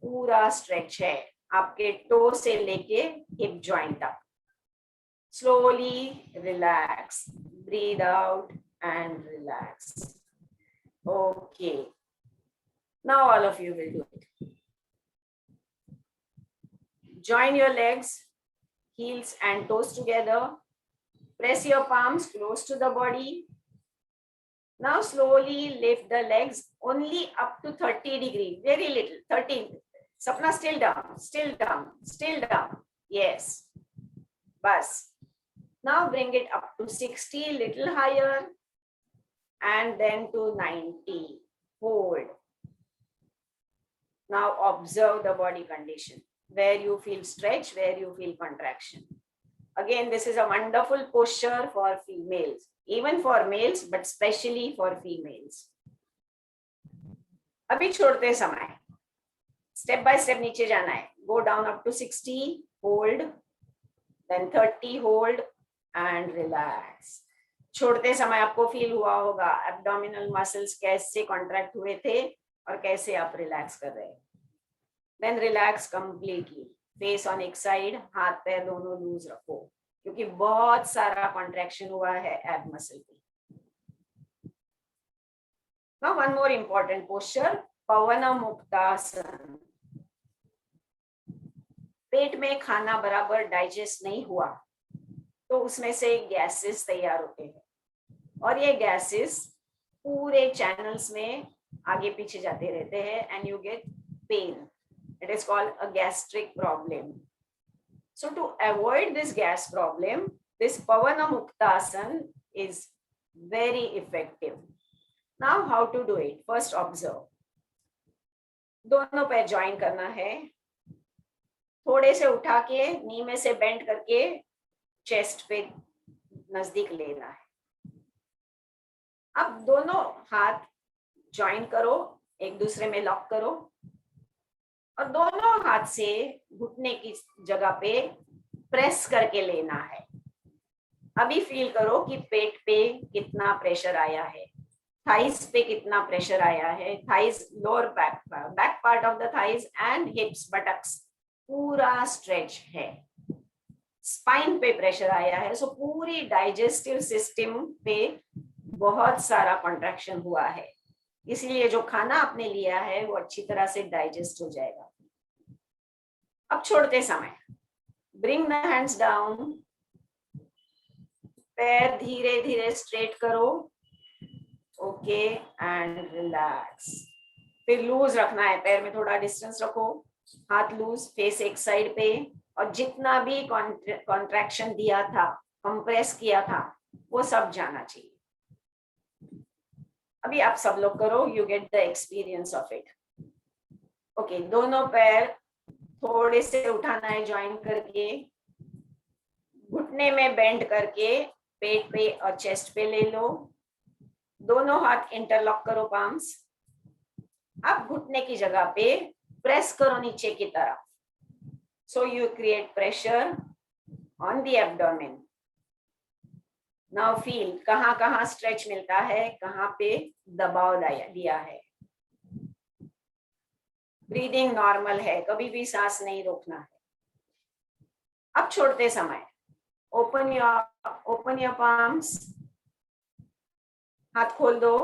पूरा स्ट्रेच है, आपके टो से लेके हिप जॉइंट तक. Slowly relax, breathe out and relax. Okay, now all of you will do it. Join your legs, heels and toes together. Press your palms close to the body. Now slowly lift the legs only up to 30 degrees, very little, 30. Sapna, still down, still down, still down. Yes. Bas. Now bring it up to 60, little higher, and then to 90. Hold. Now observe the body condition. Where you feel stretch, where you feel contraction. Again, this is a wonderful posture for females, even for males, but especially for females. अभी छोड़ते समय step by step नीचे जाना है. Go down up to 60, hold, then 30, hold and relax. छोड़ते समय आपको feel हुआ होगा abdominal muscles कैसे contract हुए थे और कैसे आप relax कर रहे हैं. Then relax completely. Face on एक side, हाथ पैर दोनों लूज रखो, क्योंकि बहुत सारा contraction हुआ है ab muscle पे. Now one more important posture, पवन मुक्तासन. पेट में खाना बराबर डाइजेस्ट नहीं हुआ तो उसमें से गैसेस तैयार होते हैं, और ये गैसेस पूरे चैनल्स में आगे पीछे जाते रहते हैं and you get pain. It is called a gastric problem. So to avoid this gas problem, this Pavana Muktasan is very effective. Now how to do it? First observe. दोनों पैर join करना है, थोड़े से उठा के नी में से बेंड करके चेस्ट पे नजदीक लेना है. अब दोनों हाथ ज्वाइन करो, एक दूसरे में लॉक करो और दोनों हाथ से घुटने की जगह पे प्रेस करके लेना है. अभी फील करो कि पेट पे कितना प्रेशर आया है, थाइस पे कितना प्रेशर आया है, thighs, lower back part of the thighs and हिप्स, buttocks पूरा स्ट्रेच है. स्पाइन पे प्रेशर आया है, सो पूरी डाइजेस्टिव सिस्टम पे बहुत सारा कॉन्ट्रैक्शन हुआ है, इसलिए जो खाना आपने लिया है वो अच्छी तरह से डाइजेस्ट हो जाएगा. अब छोड़ते समय ब्रिंग द हैंड्स डाउन, पैर धीरे धीरे स्ट्रेट करो, ओके, एंड रिलैक्स। फिर लूज रखना है, पैर में थोड़ा डिस्टेंस रखो, हाथ लूज, फेस एक साइड पे, और जितना भी कॉन्ट्रैक्शन दिया था, कंप्रेस किया था, वो सब जाना चाहिए। अभी आप सब लोग करो, you get the experience of it. Okay, दोनों पैर थोड़े से उठाना है, ज्वाइन करके, घुटने में बेंड करके पेट पे और चेस्ट पे ले लो। दोनों हाथ इंटरलॉक करो, पाम्स। अब घुटने की जगह पे प्रेस करो नीचे की तरफ, so you create pressure on the abdomen. Now feel कहाँ कहाँ स्ट्रेच मिलता है, कहाँ पे दबाव दिया है। ब्रीदिंग नॉर्मल है, कभी भी सांस नहीं रोकना है। अब छोड़ते समय ओपन योर पाम्स, हाथ खोल दो,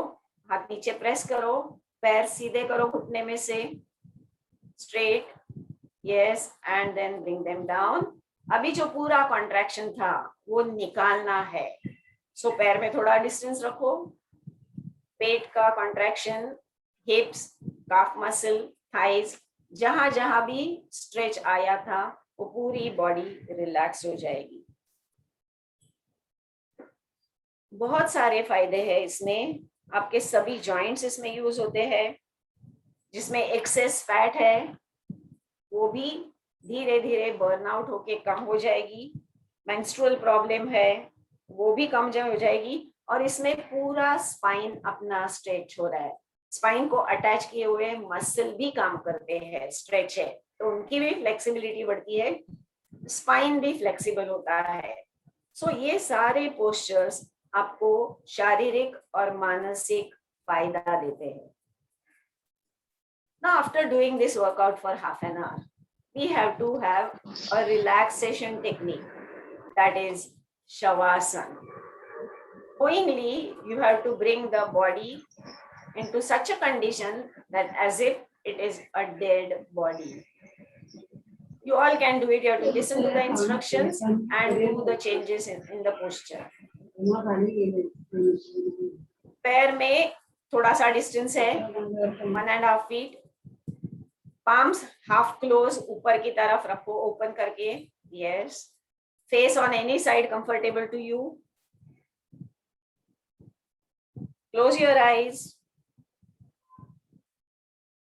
हाथ नीचे प्रेस करो, पैर सीधे करो घुटने में से, straight, yes, and then bring them down. अभी जो पूरा कॉन्ट्रैक्शन था वो निकालना है, सो पैर में थोड़ा डिस्टेंस रखो, पेट का कॉन्ट्रैक्शन, हिप्स, काफ मसल, थाइज, जहां जहां भी स्ट्रेच आया था वो पूरी बॉडी रिलैक्स हो जाएगी। बहुत सारे फायदे हैं इसमें, आपके सभी जॉइंट्स इसमें यूज होते हैं। जिसमें एक्सेस फैट है वो भी धीरे धीरे बर्नआउट होके कम हो जाएगी। मेंस्ट्रुअल प्रॉब्लम है वो भी कम हो जाएगी, और इसमें पूरा स्पाइन अपना स्ट्रेच हो रहा है। स्पाइन को अटैच किए हुए मसल भी काम करते हैं, स्ट्रेच है तो उनकी भी फ्लेक्सिबिलिटी बढ़ती है, स्पाइन भी फ्लेक्सिबल होता है। सो ये सारे पोस्चर्स आपको शारीरिक और मानसिक फायदा देते हैं। Now after doing this workout for half an hour, we have to have a relaxation technique, that is Shavasana. Knowingly, you have to bring the body into such a condition that as if it is a dead body. You all can do it. You have to listen to the instructions and do the changes in the posture. पैर में थोड़ा सा distance है, 1.5 feet. Palms half close, ऊपर की तरफ रखो, open करके, yes. Face on any side comfortable to you. Close your eyes.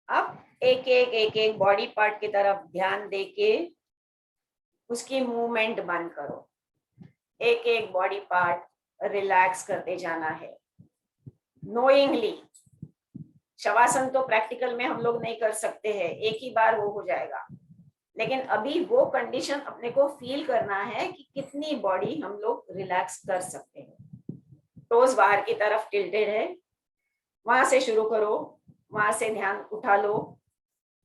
अब एक एक बॉडी पार्ट की तरफ ध्यान देके उसकी मूवमेंट बंद करो। एक एक बॉडी पार्ट रिलैक्स करते जाना है नोइंगली। शवासन तो प्रैक्टिकल में हम लोग नहीं कर सकते हैं, एक ही बार वो हो जाएगा, लेकिन अभी वो कंडीशन अपने को फील करना है कि कितनी बॉडी हम लोग रिलैक्स कर सकते हैं। टोज बाहर की तरफ टिल्टेड है, वहां से शुरू करो, वहां से ध्यान उठा लो,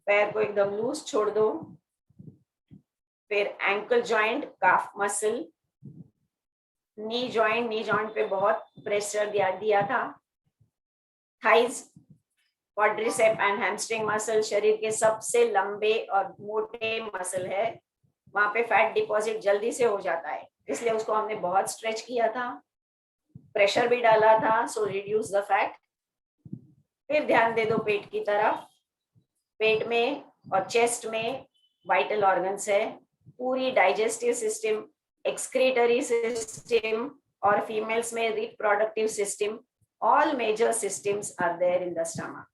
पैर को एकदम लूज छोड़ दो। फिर ankle joint, calf muscle, knee joint पे बहुत प्रेशर दिया था। Thighs, quadricep and hamstring muscle शरीर के सबसे लंबे और मोटे मसल है, वहां पे फैट डिपॉजिट जल्दी से हो जाता है, इसलिए उसको हमने बहुत स्ट्रेच किया था, प्रेशर भी डाला था, सो रिड्यूस द फैट। फिर ध्यान दे दो पेट की तरफ। पेट में और चेस्ट में वाइटल ऑर्गन्स है, पूरी डाइजेस्टिव सिस्टम, एक्सक्रीटरी सिस्टम, और फीमेल्स में reproductive system, all major systems are there in the stomach.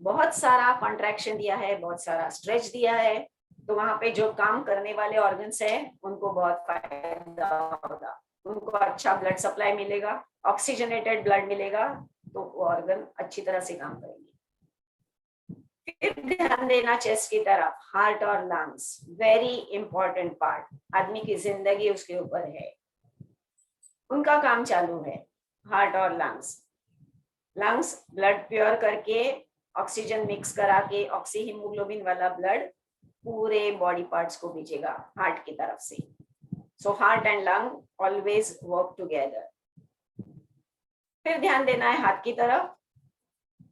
बहुत सारा कॉन्ट्रैक्शन दिया है, बहुत सारा स्ट्रेच दिया है, तो वहां पे जो काम करने वाले ऑर्गन्स है उनको बहुत फायदा होगा, उनको अच्छा ब्लड सप्लाई मिलेगा, ऑक्सीजनेटेड ब्लड मिलेगा, तो वो ऑर्गन अच्छी तरह से काम करेंगे। फिर ध्यान देना चेस्ट की तरफ, हार्ट और लंग्स, वेरी इंपॉर्टेंट पार्ट, आदमी की जिंदगी उसके ऊपर है, उनका काम चालू है। हार्ट और लंग्स ब्लड प्योर करके, ऑक्सीजन मिक्स करा के, ऑक्सी हीमोग्लोबिन वाला ब्लड पूरे बॉडी पार्ट्स को भेजेगा हार्ट की तरफ से। So heart and lung always work together. फिर ध्यान देना है हाथ की तरफ,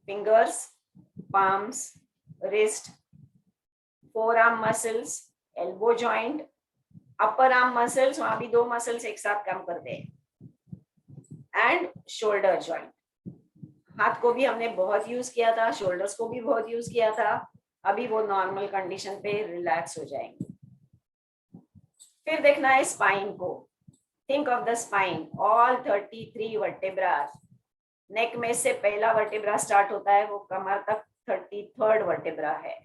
fingers, palms, wrist, forearm muscles, elbow joint, upper arm muscles, वहां भी 2 मसल्स एक साथ काम करते हैं। एंड शोल्डर जॉइंट, हाथ को भी हमने बहुत यूज किया था, शोल्डर्स को भी बहुत यूज किया था, अभी वो नॉर्मल कंडीशन पे रिलैक्स हो जाएंगे। फिर देखना है स्पाइन को। Think of the spine, all 33 vertebras. Neck में से पहला वर्टेब्रा स्टार्ट होता है, वो कमर तक 33rd वर्टेब्रा है।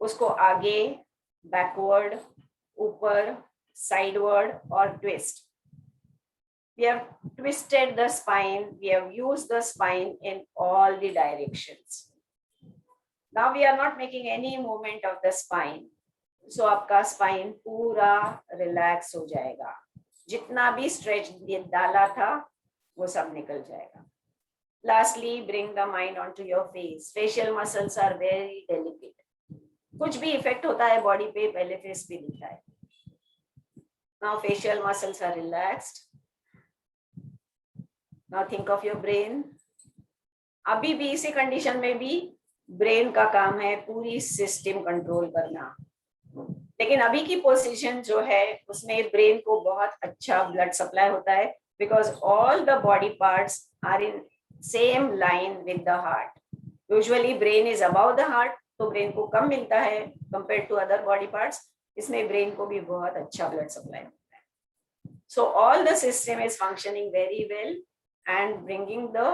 उसको आगे, बैकवर्ड, ऊपर, साइडवर्ड और twist. We have twisted the spine, we have used the spine in all the directions. Now we are not making any movement of the spine. So आपका spine पूरा relax हो जाएगा, जितना भी stretch डाला था वो सब निकल जाएगा। Lastly, bring the mind onto your face. Facial muscles are very delicate. कुछ भी इफेक्ट होता है बॉडी पे, पहले फेस पे दिखता है। Now facial muscles are relaxed. Now think of your brain. अभी भी इसी कंडीशन में भी ब्रेन का काम है पूरी सिस्टम कंट्रोल करना, लेकिन अभी की पोजीशन जो है उसमें ब्रेन को बहुत अच्छा ब्लड सप्लाई होता है, because all the body parts are in same line with the heart. Usually brain is above the heart, तो ब्रेन को कम मिलता है compare to other body parts, इसमें ब्रेन को भी बहुत अच्छा ब्लड सप्लाई होता है। So all the system is functioning very well and bringing the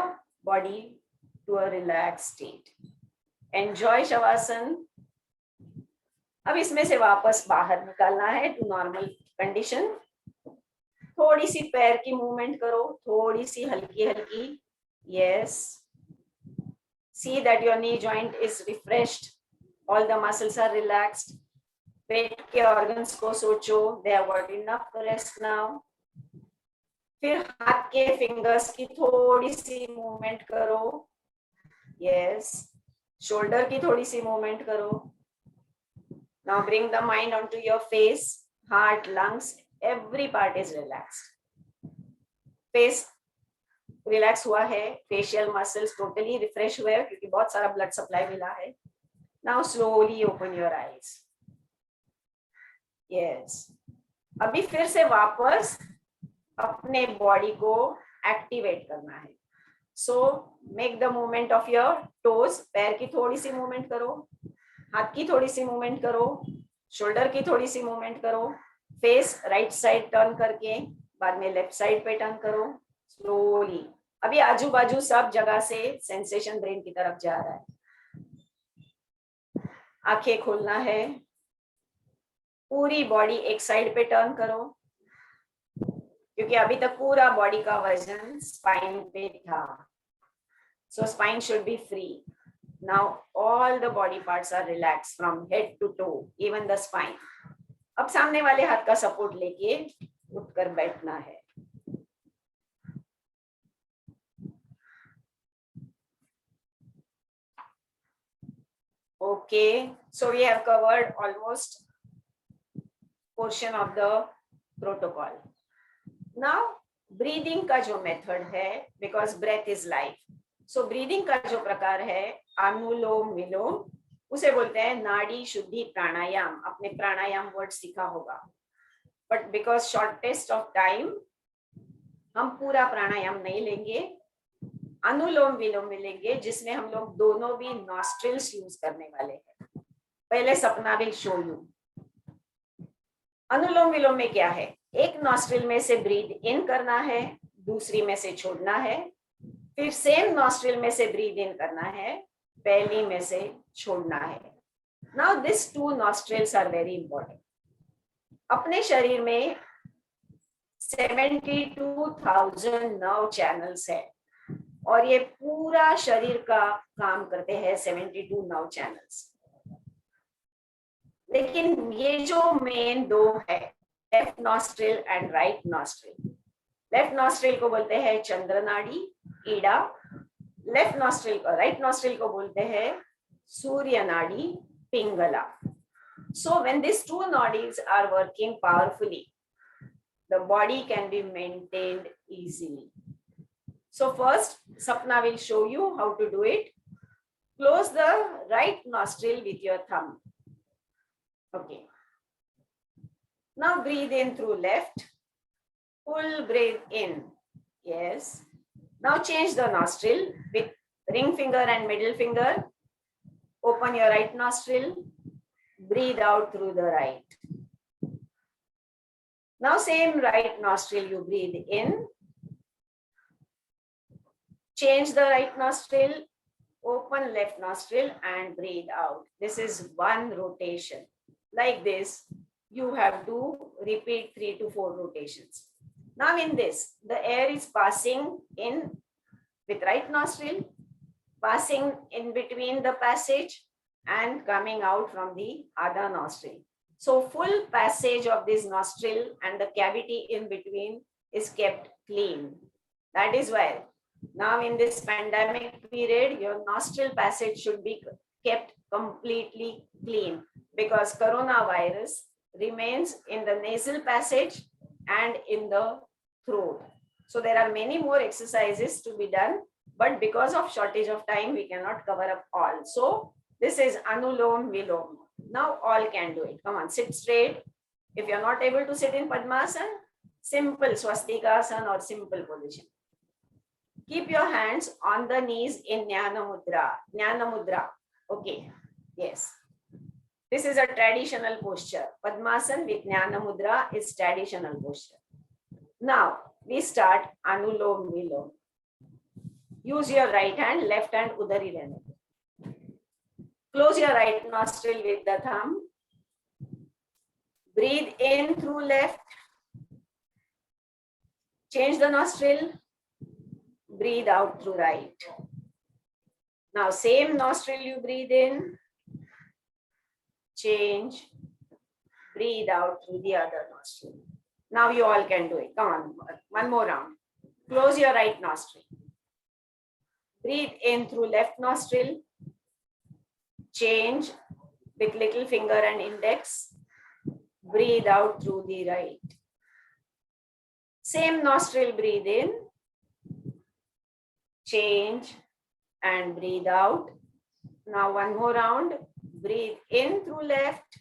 body to a relaxed state. Enjoy Shavasana. अब इसमें से वापस बाहर निकालना है टू नॉर्मल कंडीशन। थोड़ी सी पैर की मूवमेंट करो, थोड़ी सी हल्की हल्की। Yes, see that your knee joint is refreshed, all the muscles are relaxed. पेट के ऑर्गन्स को सोचो, they have got enough rest now. फिर हाथ के फिंगर्स की थोड़ी सी मूवमेंट करो। यस, शोल्डर की थोड़ी सी मूवमेंट करो। Now bring the mind on to your face, heart, lungs, every part is relaxed. Face relax हुआ है, फेशियल मसल्स टोटली रिफ्रेश हुए हैं क्योंकि बहुत सारा ब्लड सप्लाई मिला है। Now slowly open your eyes. Yes, अभी फिर से वापस अपने बॉडी को एक्टिवेट करना है। So make the movement of your toes, पैर की थोड़ी सी मूवमेंट करो, हाथ की थोड़ी सी मूवमेंट करो, शोल्डर की थोड़ी सी मूवमेंट करो, फेस राइट साइड टर्न करके बाद में लेफ्ट साइड पे टर्न करो स्लोली। अभी आजू बाजू सब जगह से सेंसेशन ब्रेन की तरफ जा रहा है। आंखें खोलना है, पूरी बॉडी एक साइड पे टर्न करो क्योंकि अभी तक पूरा बॉडी का वजन स्पाइन पे था। So spine should be free. Now all the body parts are relax from head to toe, even the spine. अब सामने वाले हाथ का सपोर्ट लेके उठकर बैठना है। Okay, so we have covered almost portion of the protocol. Now breathing का जो मेथड है, because breath is life, so breathing का जो प्रकार है अनुलोम विलोम, उसे बोलते हैं नाड़ी शुद्धि प्राणायाम। आपने प्राणायाम वर्ड सीखा होगा, but because shortest of time हम पूरा प्राणायाम नहीं लेंगे, अनुलोम विलोम में लेंगे, जिसमें हम लोग दोनों भी नॉस्ट्रिल्स यूज करने वाले हैं। पहले सपना विल शो यू। अनुलोम विलोम में क्या है, एक नॉस्ट्रिल में से ब्रीथ इन करना है, दूसरी में से छोड़ना है, फिर सेम नॉस्ट्रिल में से ब्रीथ इन करना है, पहली में से छोड़ना है। Now this two nostrils are very important. अपने शरीर में 72,000 नर्व चैनल्स है और ये पूरा शरीर का काम करते हैं 72 नर्व चैनल्स। लेकिन ये जो मेन दो है, left nostril and right nostril. Left nostril को बोलते हैं चंद्र नाड़ी, ईड़ा। लेफ्ट नॉस्ट्रिल को, राइट नॉस्ट्रिल को बोलते हैं सूर्य नाड़ी, Pingala. So when these two nodules are working powerfully, the body can be maintained easily. So first, Sapna will show you how to do it. Close the right nostril with your thumb. Okay. Now breathe in through left. Full breathe in. Yes. Now change the nostril with ring finger and middle finger. Open your right nostril. Breathe out through the right. Now same right nostril you breathe in. Change the right nostril. Open left nostril and breathe out. This is one rotation. Like this, you have to repeat 3 to 4 rotations. Now in this, the air is passing in with right nostril, passing in between the passage and coming out from the other nostril. So full passage of this nostril and the cavity in between is kept clean. That is why now in this pandemic period, your nostril passage should be kept completely clean because coronavirus remains in the nasal passage and in the throat. So there are many more exercises to be done, but because of shortage of time, we cannot cover up all. So this is Anulom Vilom. Now all can do it. Come on, sit straight. If you're not able to sit in Padmasana, simple Swastikasana or simple position. Keep your hands on the knees in Jnana Mudra. Jnana Mudra. Okay. Yes. This is a traditional posture. Padmasana with Jnana Mudra is traditional posture. Now we start Anulom Vilom. Use your right hand, left hand udari rehne. Close your right nostril with the thumb. Breathe in through left. Change the nostril. Breathe out through right. Now same nostril you breathe in. Change. Breathe out through the other nostril. Now you all can do it. Come on, one more round. Close your right nostril. Breathe in through left nostril. Change with little finger and index. Breathe out through the right. Same nostril, breathe in. Change and breathe out. Now one more round. Breathe in through left.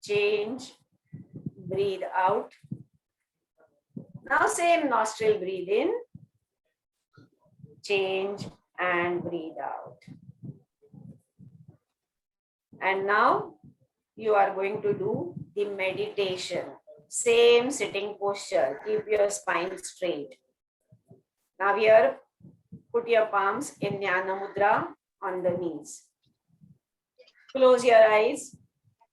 Change. Breathe out. Now same nostril, breathe in. Change and breathe out. And now you are going to do the meditation. Same sitting posture. Keep your spine straight. Now here, put your palms in Jnana Mudra on the knees. Close your eyes.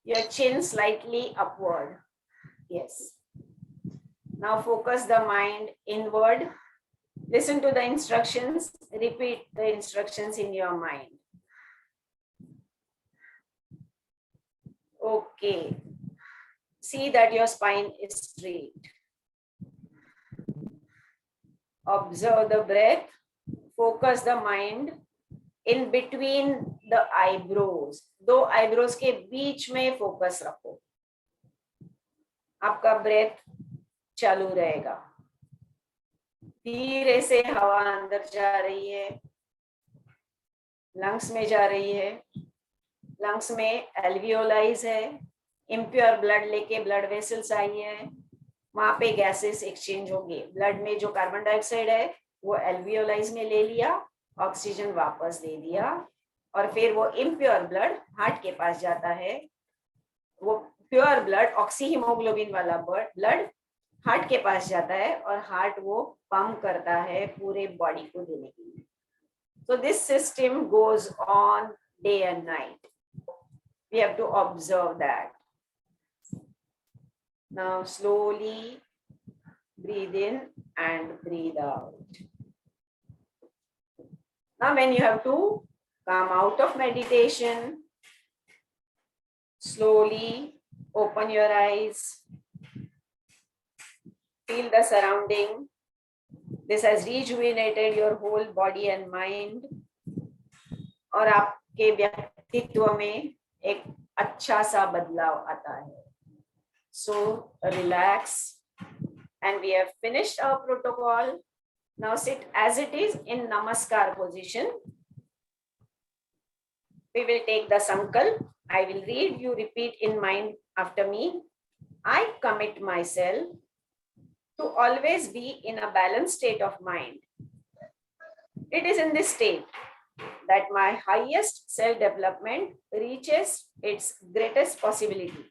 Your chin slightly upward. Yes. Now focus the mind inward. Listen to the instructions. Repeat the instructions in your mind. Okay. See that your spine is straight. Observe the breath. Focus the mind in between the eyebrows. दो eyebrows के बीच में focus रखो. आपका breath चालू रहेगा. धीरे से हवा अंदर जा रही है. लंग्स में जा रही है. लंग्स में alveoli है. impure blood लेके blood vessels आई है. वहां पे गैसेस एक्सचेंज होंगे. ब्लड में जो कार्बन डाइऑक्साइड है वो एल्वियोलाइज में ले लिया, ऑक्सीजन वापस दे दिया, और फिर वो इम्प्योर ब्लड हार्ट के पास जाता है. वो प्योर ब्लड ऑक्सी हीमोग्लोबिन वाला ब्लड हार्ट के पास जाता है और हार्ट वो पंप करता है पूरे बॉडी को देने के लिए. So this system goes on day and night. We have to observe that. Now slowly breathe in and breathe out. Now when you have to come out of meditation, slowly open your eyes. Feel the surrounding. This has rejuvenated your whole body and mind. और आपके व्यक्तित्व में एक अच्छा सा बदलाव आता है. So relax, and we have finished our protocol. Now sit as it is in Namaskar position we will take the sankalp. I will read, you repeat in mind after me. I commit myself to always be in a balanced state of mind. It is in this state that my highest self-development reaches its greatest possibility.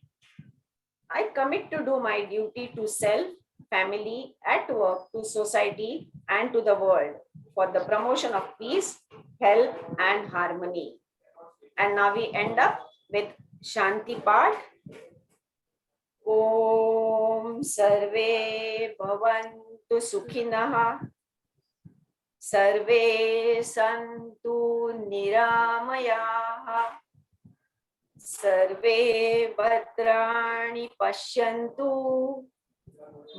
I commit to do my duty to self, family, at work, to society, and to the world for the promotion of peace, health, and harmony. And now we end up with Shanti Path. Om Sarve Bhavantu Sukhinah. Sarve Santu Niramayah. Sarve Bhadrani Pashyantu.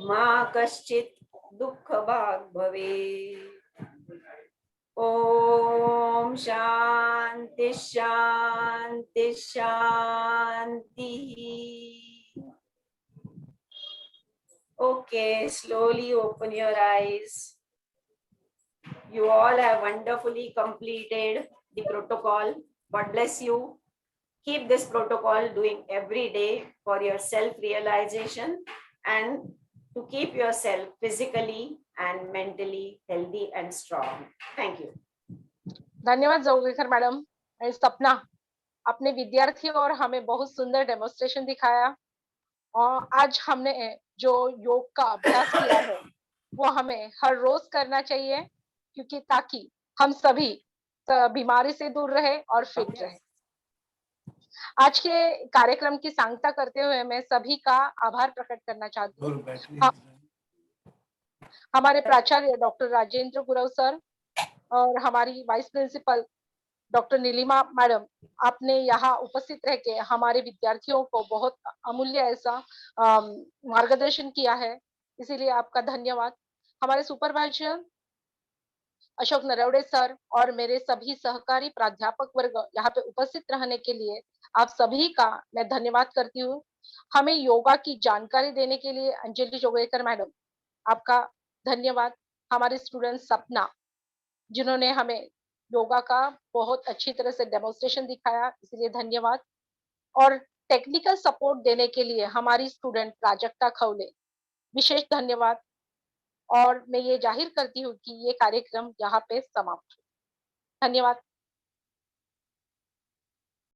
Ma Kaschit Dukkha Bhag Bhave. Om Shanti Shanti Shanti. Okay, slowly open your eyes. You all have wonderfully completed the protocol. God bless you. Keep this protocol doing every day for your self-realization and to keep yourself physically and mentally healthy and strong. Thank you. धन्यवाद Joglekar madam and सपना, अपने विद्यार्थियों और हमें बहुत सुंदर demonstration दिखाया। और आज हमने जो योग का अभ्यास किया है वो हमें हर रोज करना चाहिए, क्योंकि ताकि हम सभी बीमारी से दूर रहे और फिट रहे। आज के कार्यक्रम की सांगता करते हुए मैं सभी का आभार प्रकट करना चाहती हूँ। हमारे प्राचार्य डॉक्टर राजेंद्र गुरव सर और हमारी vice principal doctor Neelima madam, आपने यहाँ उपस्थित रह के हमारे विद्यार्थियों को बहुत अमूल्य ऐसा मार्गदर्शन किया है, इसीलिए आपका धन्यवाद। हमारे सुपरवाइजर अशोक नरवड़े सर और मेरे सभी सहकारी प्राध्यापक वर्ग यहाँ पे उपस्थित रहने के लिए आप सभी का मैं धन्यवाद करती हूँ। हमें योगा की जानकारी देने के लिए अंजलि जोगलेकर मैडम, आपका धन्यवाद। हमारे स्टूडेंट सपना, जिन्होंने हमें योगा का बहुत अच्छी तरह से डेमोन्स्ट्रेशन दिखाया, इसलिए धन्यवाद। और टेक्निकल सपोर्ट देने के लिए हमारी स्टूडेंट प्राजक्ता खवले, विशेष धन्यवाद। और मैं ये जाहिर करती हूँ कि ये कार्यक्रम यहाँ पे समाप्त। धन्यवाद।